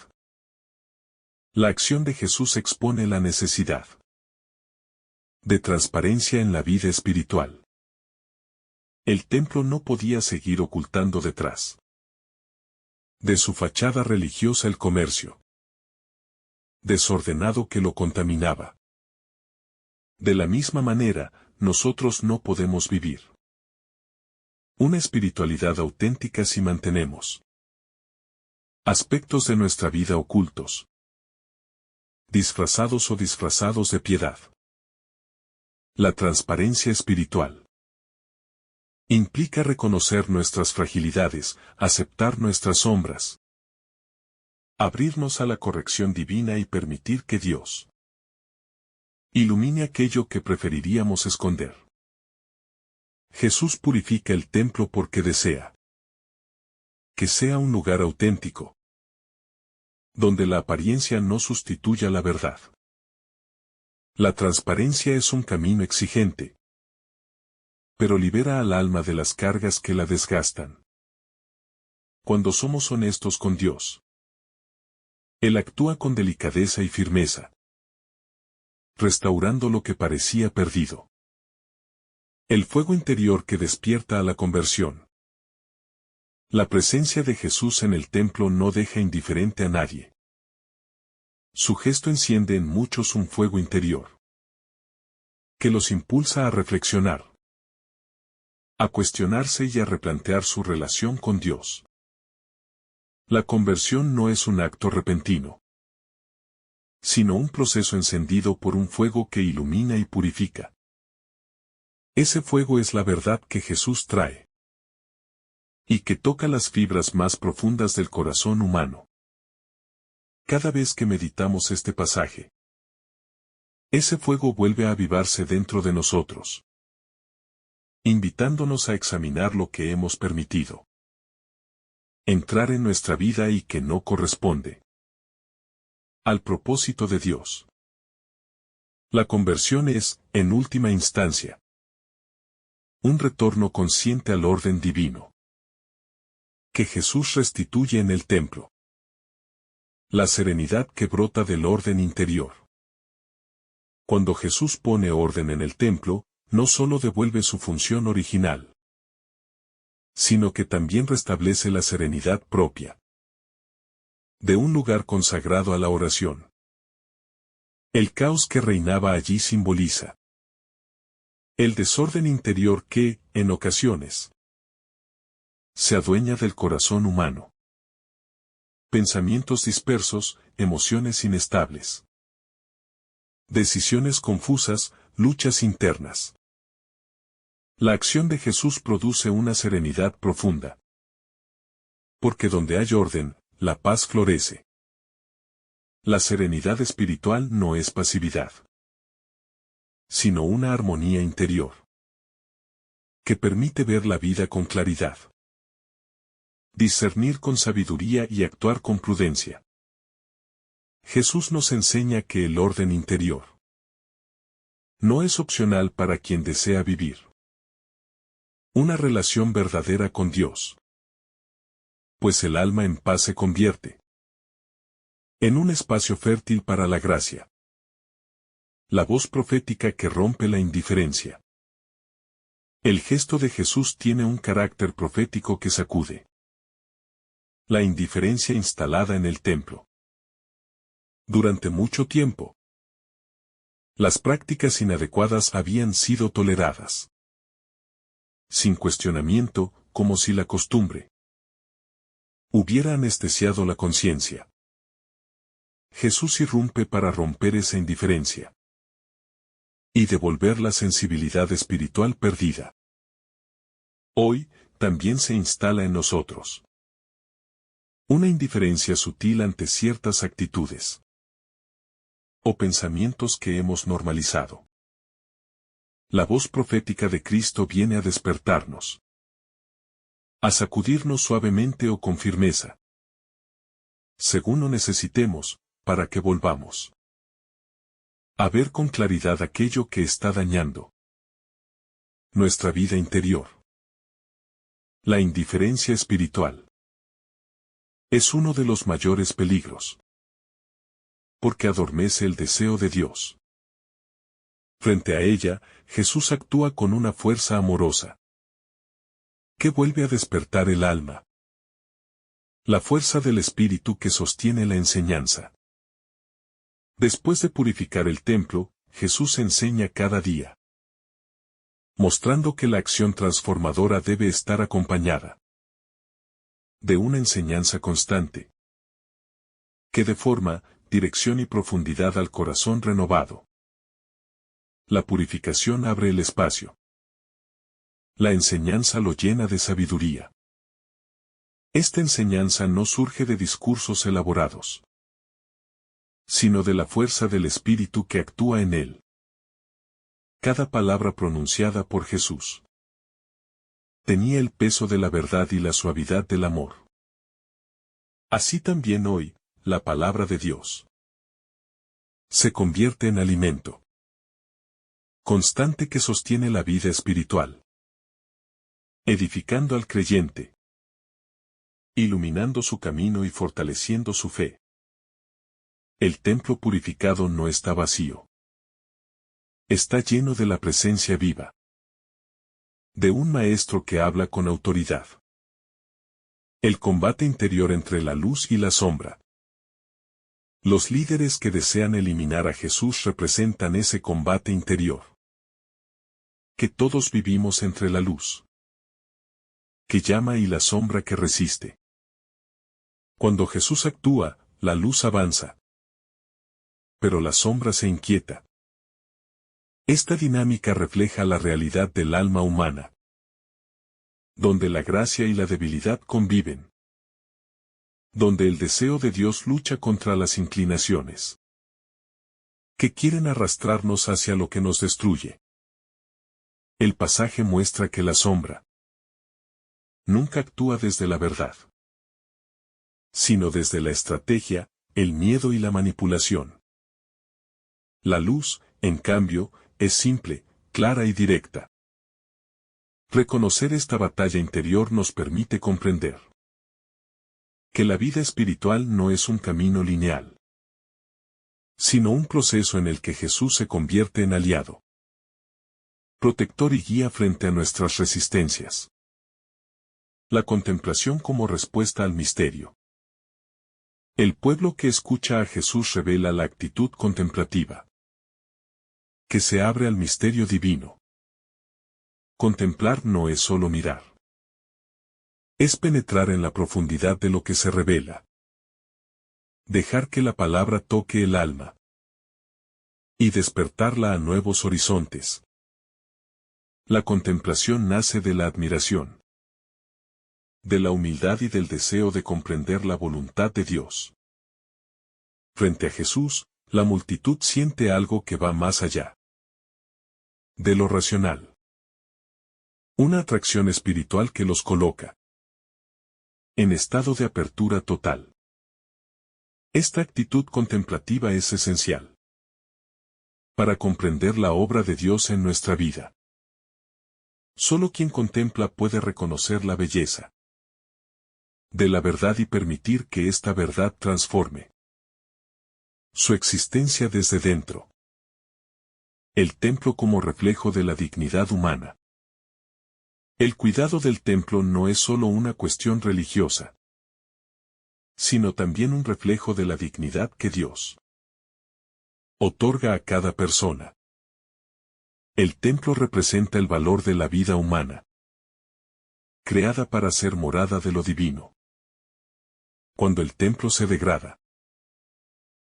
La acción de Jesús expone la necesidad de transparencia en la vida espiritual. El templo no podía seguir ocultando detrás de su fachada religiosa el comercio desordenado que lo contaminaba. De la misma manera, nosotros no podemos vivir una espiritualidad auténtica si mantenemos aspectos de nuestra vida ocultos, disfrazados de piedad. La transparencia espiritual implica reconocer nuestras fragilidades, aceptar nuestras sombras, abrirnos a la corrección divina y permitir que Dios Ilumine aquello que preferiríamos esconder. Jesús purifica el templo porque desea que sea un lugar auténtico, donde la apariencia no sustituya la verdad. La transparencia es un camino exigente, pero libera al alma de las cargas que la desgastan. Cuando somos honestos con Dios, Él actúa con delicadeza y firmeza, restaurando lo que parecía perdido. El fuego interior que despierta a la conversión. La presencia de Jesús en el templo no deja indiferente a nadie. Su gesto enciende en muchos un fuego interior, que los impulsa a reflexionar, a cuestionarse y a replantear su relación con Dios. La conversión no es un acto repentino, sino un proceso encendido por un fuego que ilumina y purifica. Ese fuego es la verdad que Jesús trae, y que toca las fibras más profundas del corazón humano. Cada vez que meditamos este pasaje, ese fuego vuelve a avivarse dentro de nosotros, invitándonos a examinar lo que hemos permitido entrar en nuestra vida y que no corresponde al propósito de Dios. La conversión es, en última instancia, un retorno consciente al orden divino que Jesús restituye en el templo. La serenidad que brota del orden interior. Cuando Jesús pone orden en el templo, no solo devuelve su función original, sino que también restablece la serenidad propia de un lugar consagrado a la oración. El caos que reinaba allí simboliza el desorden interior que, en ocasiones, se adueña del corazón humano. Pensamientos dispersos, emociones inestables, decisiones confusas, luchas internas. La acción de Jesús produce una serenidad profunda. Porque donde hay orden, la paz florece. La serenidad espiritual no es pasividad, sino una armonía interior que permite ver la vida con claridad, discernir con sabiduría y actuar con prudencia. Jesús nos enseña que el orden interior no es opcional para quien desea vivir una relación verdadera con Dios, pues el alma en paz se convierte en un espacio fértil para la gracia. La voz profética que rompe la indiferencia. El gesto de Jesús tiene un carácter profético que sacude la indiferencia instalada en el templo. Durante mucho tiempo, las prácticas inadecuadas habían sido toleradas sin cuestionamiento, como si la costumbre hubiera anestesiado la conciencia. Jesús irrumpe para romper esa indiferencia y devolver la sensibilidad espiritual perdida. Hoy, también se instala en nosotros una indiferencia sutil ante ciertas actitudes o pensamientos que hemos normalizado. La voz profética de Cristo viene a despertarnos, a sacudirnos suavemente o con firmeza, según lo necesitemos, para que volvamos a ver con claridad aquello que está dañando nuestra vida interior. La indiferencia espiritual es uno de los mayores peligros, porque adormece el deseo de Dios. Frente a ella, Jesús actúa con una fuerza amorosa que vuelve a despertar el alma. La fuerza del Espíritu que sostiene la enseñanza. Después de purificar el templo, Jesús enseña cada día, mostrando que la acción transformadora debe estar acompañada de una enseñanza constante, que dé forma, dirección y profundidad al corazón renovado. La purificación abre el espacio. La enseñanza lo llena de sabiduría. Esta enseñanza no surge de discursos elaborados, sino de la fuerza del Espíritu que actúa en él. Cada palabra pronunciada por Jesús tenía el peso de la verdad y la suavidad del amor. Así también hoy, la palabra de Dios se convierte en alimento constante que sostiene la vida espiritual, edificando al creyente, iluminando su camino y fortaleciendo su fe. El templo purificado no está vacío. Está lleno de la presencia viva de un maestro que habla con autoridad. El combate interior entre la luz y la sombra. Los líderes que desean eliminar a Jesús representan ese combate interior. Que todos vivimos entre la luz que llama y la sombra que resiste. Cuando Jesús actúa, la luz avanza, pero la sombra se inquieta. Esta dinámica refleja la realidad del alma humana, donde la gracia y la debilidad conviven, donde el deseo de Dios lucha contra las inclinaciones que quieren arrastrarnos hacia lo que nos destruye. El pasaje muestra que la sombra nunca actúa desde la verdad, sino desde la estrategia, el miedo y la manipulación. La luz, en cambio, es simple, clara y directa. Reconocer esta batalla interior nos permite comprender que la vida espiritual no es un camino lineal, sino un proceso en el que Jesús se convierte en aliado, protector y guía frente a nuestras resistencias. La contemplación como respuesta al misterio. El pueblo que escucha a Jesús revela la actitud contemplativa, que se abre al misterio divino. Contemplar no es solo mirar. Es penetrar en la profundidad de lo que se revela. Dejar que la palabra toque el alma y despertarla a nuevos horizontes. La contemplación nace de la admiración, de la humildad y del deseo de comprender la voluntad de Dios. Frente a Jesús, la multitud siente algo que va más allá de lo racional. Una atracción espiritual que los coloca en estado de apertura total. Esta actitud contemplativa es esencial para comprender la obra de Dios en nuestra vida. Solo quien contempla puede reconocer la belleza de la verdad y permitir que esta verdad transforme su existencia desde dentro. El templo como reflejo de la dignidad humana. El cuidado del templo no es solo una cuestión religiosa, sino también un reflejo de la dignidad que Dios otorga a cada persona. El templo representa el valor de la vida humana, creada para ser morada de lo divino. Cuando el templo se degrada,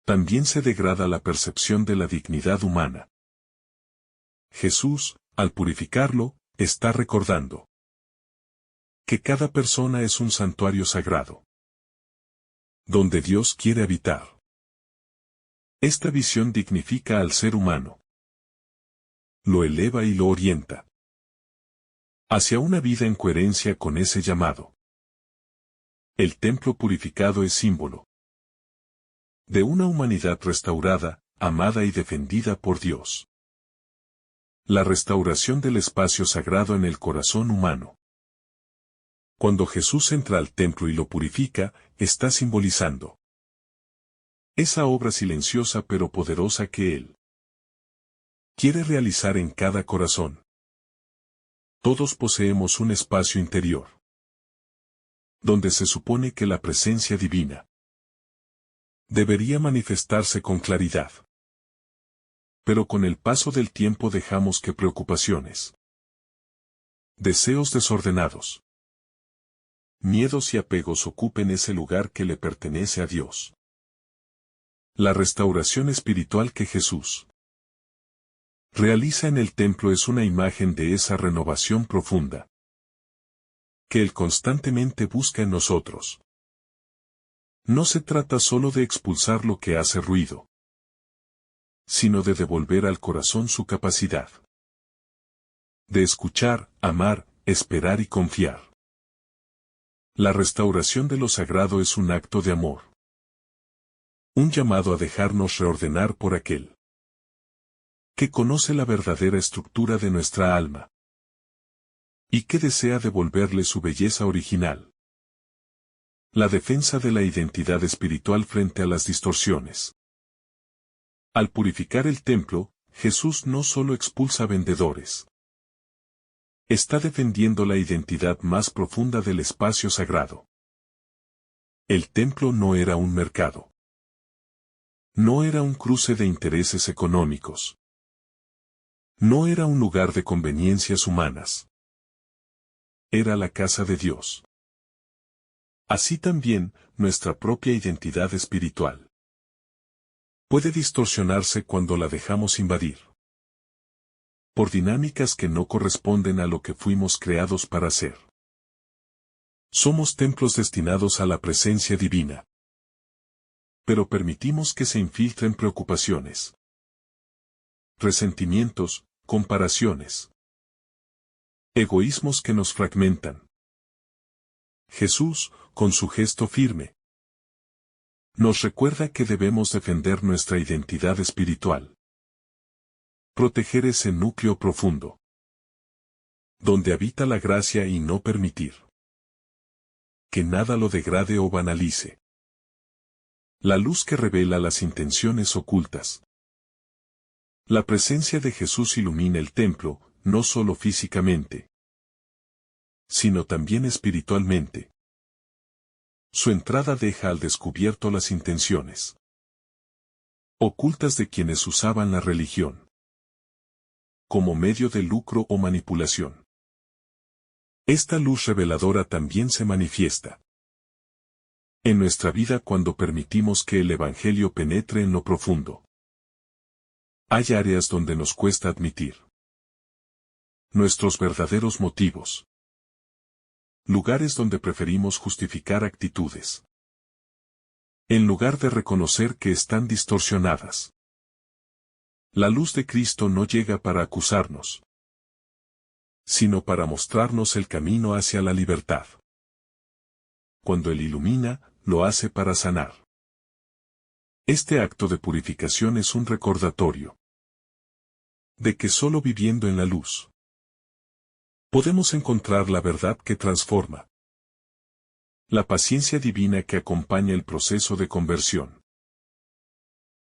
también se degrada la percepción de la dignidad humana. Jesús, al purificarlo, está recordando que cada persona es un santuario sagrado, donde Dios quiere habitar. Esta visión dignifica al ser humano, lo eleva y lo orienta hacia una vida en coherencia con ese llamado. El templo purificado es símbolo de una humanidad restaurada, amada y defendida por Dios. La restauración del espacio sagrado en el corazón humano. Cuando Jesús entra al templo y lo purifica, está simbolizando esa obra silenciosa pero poderosa que Él quiere realizar en cada corazón. Todos poseemos un espacio interior, donde se supone que la presencia divina debería manifestarse con claridad. Pero con el paso del tiempo dejamos que preocupaciones, deseos desordenados, miedos y apegos ocupen ese lugar que le pertenece a Dios. La restauración espiritual que Jesús realiza en el templo es una imagen de esa renovación profunda que Él constantemente busca en nosotros. No se trata solo de expulsar lo que hace ruido, sino de devolver al corazón su capacidad De escuchar, amar, esperar y confiar. La restauración de lo sagrado es un acto de amor. Un llamado a dejarnos reordenar por aquel que conoce la verdadera estructura de nuestra alma y que desea devolverle su belleza original. La defensa de la identidad espiritual frente a las distorsiones. Al purificar el templo, Jesús no solo expulsa vendedores. Está defendiendo la identidad más profunda del espacio sagrado. El templo no era un mercado. No era un cruce de intereses económicos. No era un lugar de conveniencias humanas. Era la casa de Dios. Así también, nuestra propia identidad espiritual puede distorsionarse cuando la dejamos invadir por dinámicas que no corresponden a lo que fuimos creados para ser. Somos templos destinados a la presencia divina. Pero permitimos que se infiltren preocupaciones, resentimientos, comparaciones, egoísmos que nos fragmentan. Jesús, con su gesto firme, nos recuerda que debemos defender nuestra identidad espiritual. Proteger ese núcleo profundo, donde habita la gracia y no permitir que nada lo degrade o banalice. La luz que revela las intenciones ocultas. La presencia de Jesús ilumina el templo, no solo físicamente, sino también espiritualmente. Su entrada deja al descubierto las intenciones ocultas de quienes usaban la religión como medio de lucro o manipulación. Esta luz reveladora también se manifiesta en nuestra vida cuando permitimos que el Evangelio penetre en lo profundo. Hay áreas donde nos cuesta admitir nuestros verdaderos motivos. Lugares donde preferimos justificar actitudes en lugar de reconocer que están distorsionadas. La luz de Cristo no llega para acusarnos, sino para mostrarnos el camino hacia la libertad. Cuando Él ilumina, lo hace para sanar. Este acto de purificación es un recordatorio de que solo viviendo en la luz podemos encontrar la verdad que transforma. La paciencia divina que acompaña el proceso de conversión.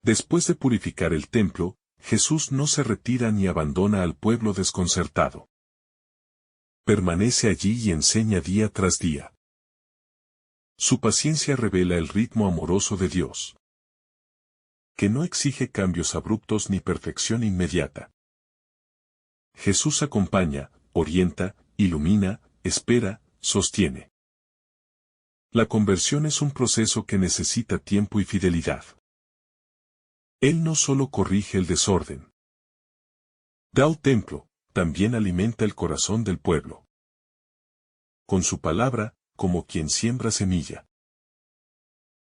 Después de purificar el templo, Jesús no se retira ni abandona al pueblo desconcertado. Permanece allí y enseña día tras día. Su paciencia revela el ritmo amoroso de Dios, que no exige cambios abruptos ni perfección inmediata. Jesús acompaña, orienta, ilumina, espera, sostiene. La conversión es un proceso que necesita tiempo y fidelidad. Él no solo corrige el desorden. Da al templo, también alimenta el corazón del pueblo. Con su palabra, como quien siembra semilla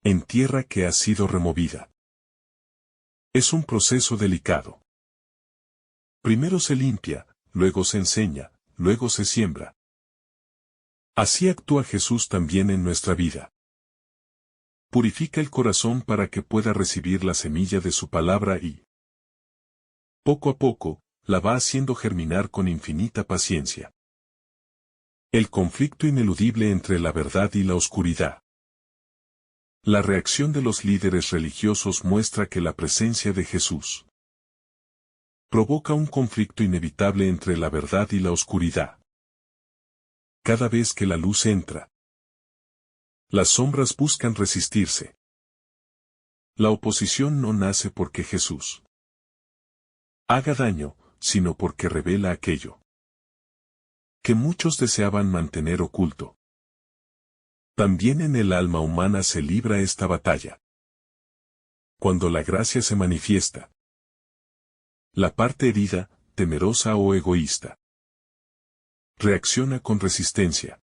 en tierra que ha sido removida. Es un proceso delicado. Primero se limpia, luego se enseña, luego se siembra. Así actúa Jesús también en nuestra vida. Purifica el corazón para que pueda recibir la semilla de su palabra y, poco a poco, la va haciendo germinar con infinita paciencia. El conflicto ineludible entre la verdad y la oscuridad. La reacción de los líderes religiosos muestra que la presencia de Jesús provoca un conflicto inevitable entre la verdad y la oscuridad. Cada vez que la luz entra, las sombras buscan resistirse. La oposición no nace porque Jesús haga daño, sino porque revela aquello que muchos deseaban mantener oculto. También en el alma humana se libra esta batalla. Cuando la gracia se manifiesta, la parte herida, temerosa o egoísta, reacciona con resistencia.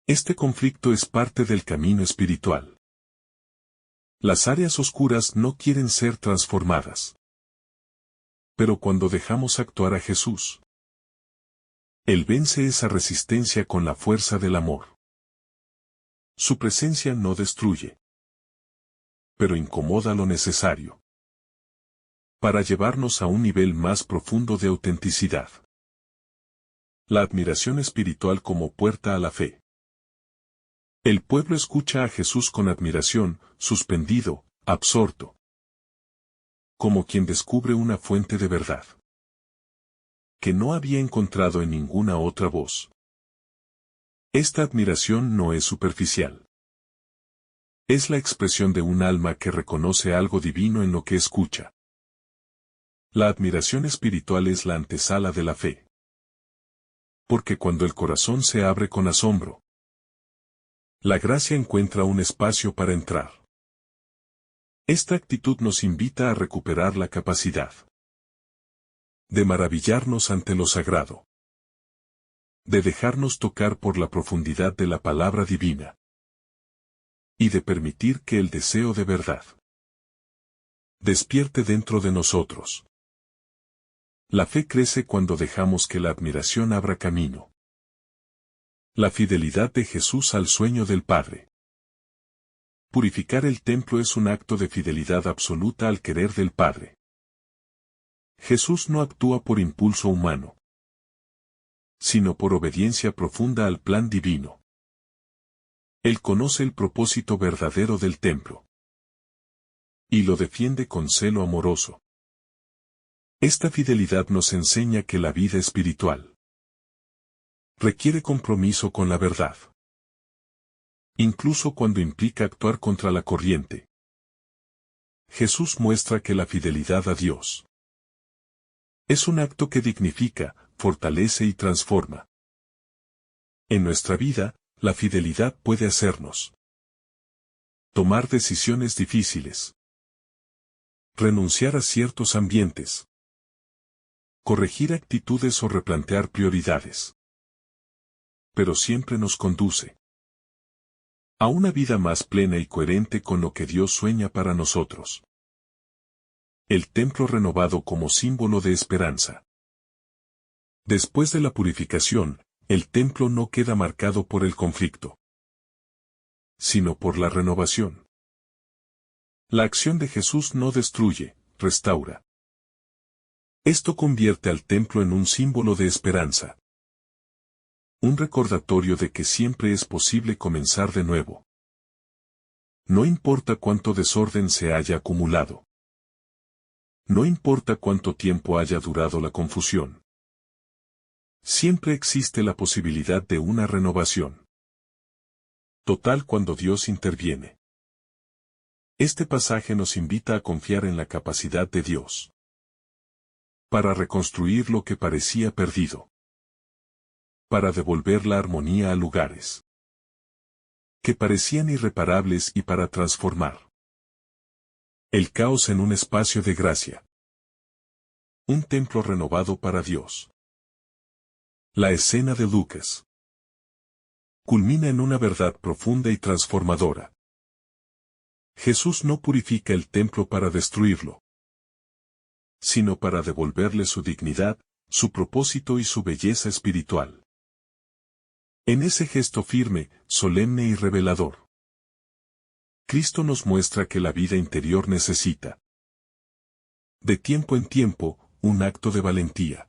Este conflicto es parte del camino espiritual. Las áreas oscuras no quieren ser transformadas. Pero cuando dejamos actuar a Jesús, Él vence esa resistencia con la fuerza del amor. Su presencia no destruye, pero incomoda lo necesario para llevarnos a un nivel más profundo de autenticidad. La admiración espiritual como puerta a la fe. El pueblo escucha a Jesús con admiración, suspendido, absorto, como quien descubre una fuente de verdad que no había encontrado en ninguna otra voz. Esta admiración no es superficial. Es la expresión de un alma que reconoce algo divino en lo que escucha. La admiración espiritual es la antesala de la fe. Porque cuando el corazón se abre con asombro, la gracia encuentra un espacio para entrar. Esta actitud nos invita a recuperar la capacidad de maravillarnos ante lo sagrado, de dejarnos tocar por la profundidad de la palabra divina, y de permitir que el deseo de verdad despierte dentro de nosotros. La fe crece cuando dejamos que la admiración abra camino. La fidelidad de Jesús al sueño del Padre. Purificar el templo es un acto de fidelidad absoluta al querer del Padre. Jesús no actúa por impulso humano, sino por obediencia profunda al plan divino. Él conoce el propósito verdadero del templo y lo defiende con celo amoroso. Esta fidelidad nos enseña que la vida espiritual requiere compromiso con la verdad, incluso cuando implica actuar contra la corriente. Jesús muestra que la fidelidad a Dios es un acto que dignifica, fortalece y transforma. En nuestra vida, la fidelidad puede hacernos tomar decisiones difíciles, renunciar a ciertos ambientes, corregir actitudes o replantear prioridades. Pero siempre nos conduce a una vida más plena y coherente con lo que Dios sueña para nosotros. El templo renovado como símbolo de esperanza. Después de la purificación, el templo no queda marcado por el conflicto, sino por la renovación. La acción de Jesús no destruye, restaura. Esto convierte al templo en un símbolo de esperanza. Un recordatorio de que siempre es posible comenzar de nuevo. No importa cuánto desorden se haya acumulado. No importa cuánto tiempo haya durado la confusión. Siempre existe la posibilidad de una renovación total cuando Dios interviene. Este pasaje nos invita a confiar en la capacidad de Dios para reconstruir lo que parecía perdido, para devolver la armonía a lugares que parecían irreparables y para transformar el caos en un espacio de gracia. Un templo renovado para Dios. La escena de Lucas culmina en una verdad profunda y transformadora. Jesús no purifica el templo para destruirlo, sino para devolverle su dignidad, su propósito y su belleza espiritual. En ese gesto firme, solemne y revelador, Cristo nos muestra que la vida interior necesita, de tiempo en tiempo, un acto de valentía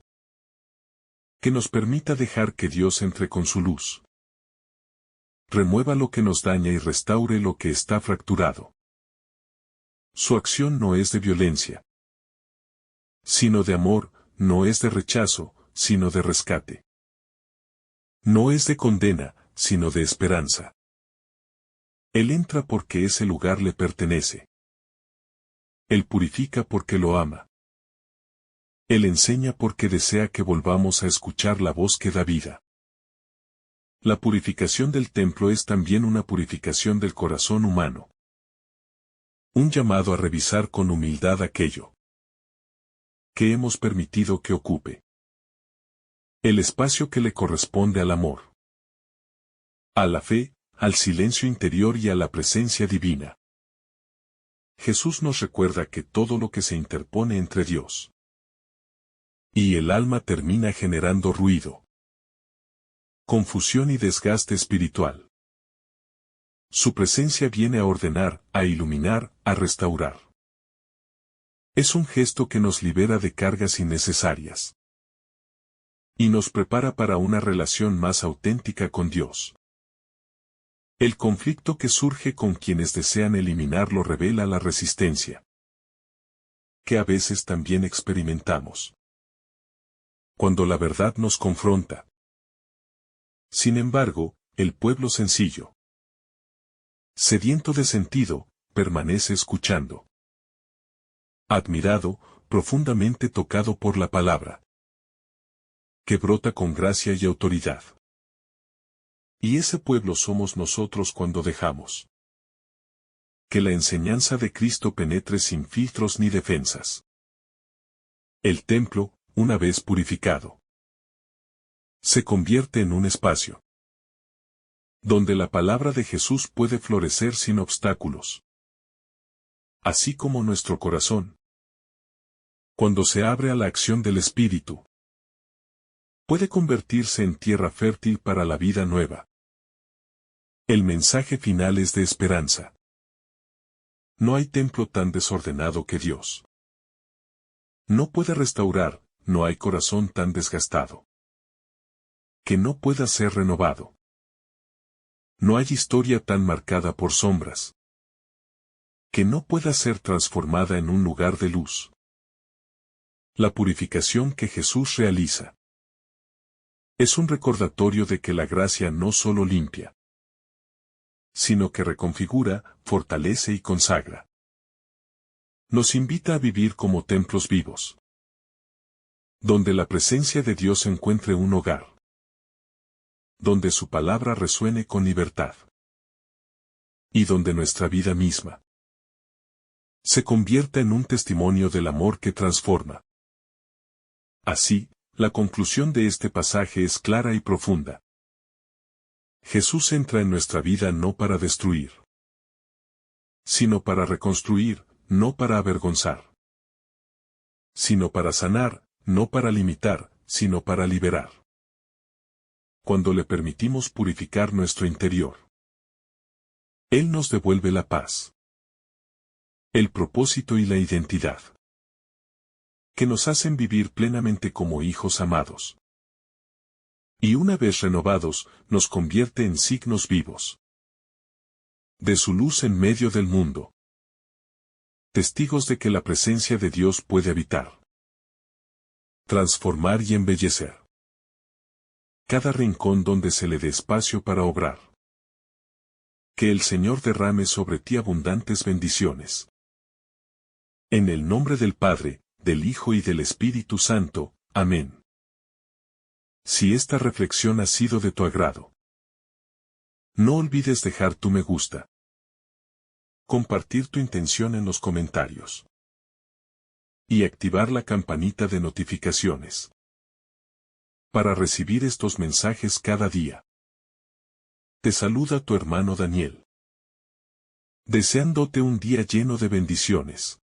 que nos permita dejar que Dios entre con su luz, remueva lo que nos daña y restaure lo que está fracturado. Su acción no es de violencia, sino de amor, no es de rechazo, sino de rescate. No es de condena, sino de esperanza. Él entra porque ese lugar le pertenece. Él purifica porque lo ama. Él enseña porque desea que volvamos a escuchar la voz que da vida. La purificación del templo es también una purificación del corazón humano. Un llamado a revisar con humildad aquello que hemos permitido que ocupe el espacio que le corresponde al amor, a la fe, al silencio interior y a la presencia divina. Jesús nos recuerda que todo lo que se interpone entre Dios y el alma termina generando ruido. confusión y desgaste espiritual. Su presencia viene a ordenar, a iluminar, a restaurar. Es un gesto que nos libera de cargas innecesarias y nos prepara para una relación más auténtica con Dios. El conflicto que surge con quienes desean eliminarlo revela la resistencia que a veces también experimentamos cuando la verdad nos confronta. Sin embargo, el pueblo sencillo, sediento de sentido, permanece escuchando. Admirado, profundamente tocado por la palabra, que brota con gracia y autoridad. Y ese pueblo somos nosotros cuando dejamos que la enseñanza de Cristo penetre sin filtros ni defensas. El templo, una vez purificado, se convierte en un espacio donde la palabra de Jesús puede florecer sin obstáculos. Así como nuestro corazón, cuando se abre a la acción del Espíritu, puede convertirse en tierra fértil para la vida nueva. El mensaje final es de esperanza. No hay templo tan desordenado que Dios no pueda restaurar, no hay corazón tan desgastado que no pueda ser renovado. No hay historia tan marcada por sombras que no pueda ser transformada en un lugar de luz. La purificación que Jesús realiza es un recordatorio de que la gracia no solo limpia, sino que reconfigura, fortalece y consagra. Nos invita a vivir como templos vivos, donde la presencia de Dios encuentre un hogar, donde su palabra resuene con libertad, y donde nuestra vida misma se convierta en un testimonio del amor que transforma. Así, la conclusión de este pasaje es clara y profunda. Jesús entra en nuestra vida no para destruir, sino para reconstruir, no para avergonzar, sino para sanar, no para limitar, sino para liberar. Cuando le permitimos purificar nuestro interior, Él nos devuelve la paz, el propósito y la identidad que nos hacen vivir plenamente como hijos amados. Y una vez renovados, nos convierte en signos vivos de su luz en medio del mundo. Testigos de que la presencia de Dios puede habitar, transformar y embellecer cada rincón donde se le dé espacio para obrar. Que el Señor derrame sobre ti abundantes bendiciones. En el nombre del Padre, del Hijo y del Espíritu Santo. Amén. Si esta reflexión ha sido de tu agrado, no olvides dejar tu me gusta, compartir tu intención en los comentarios y activar la campanita de notificaciones para recibir estos mensajes cada día. Te saluda tu hermano Daniel, deseándote un día lleno de bendiciones.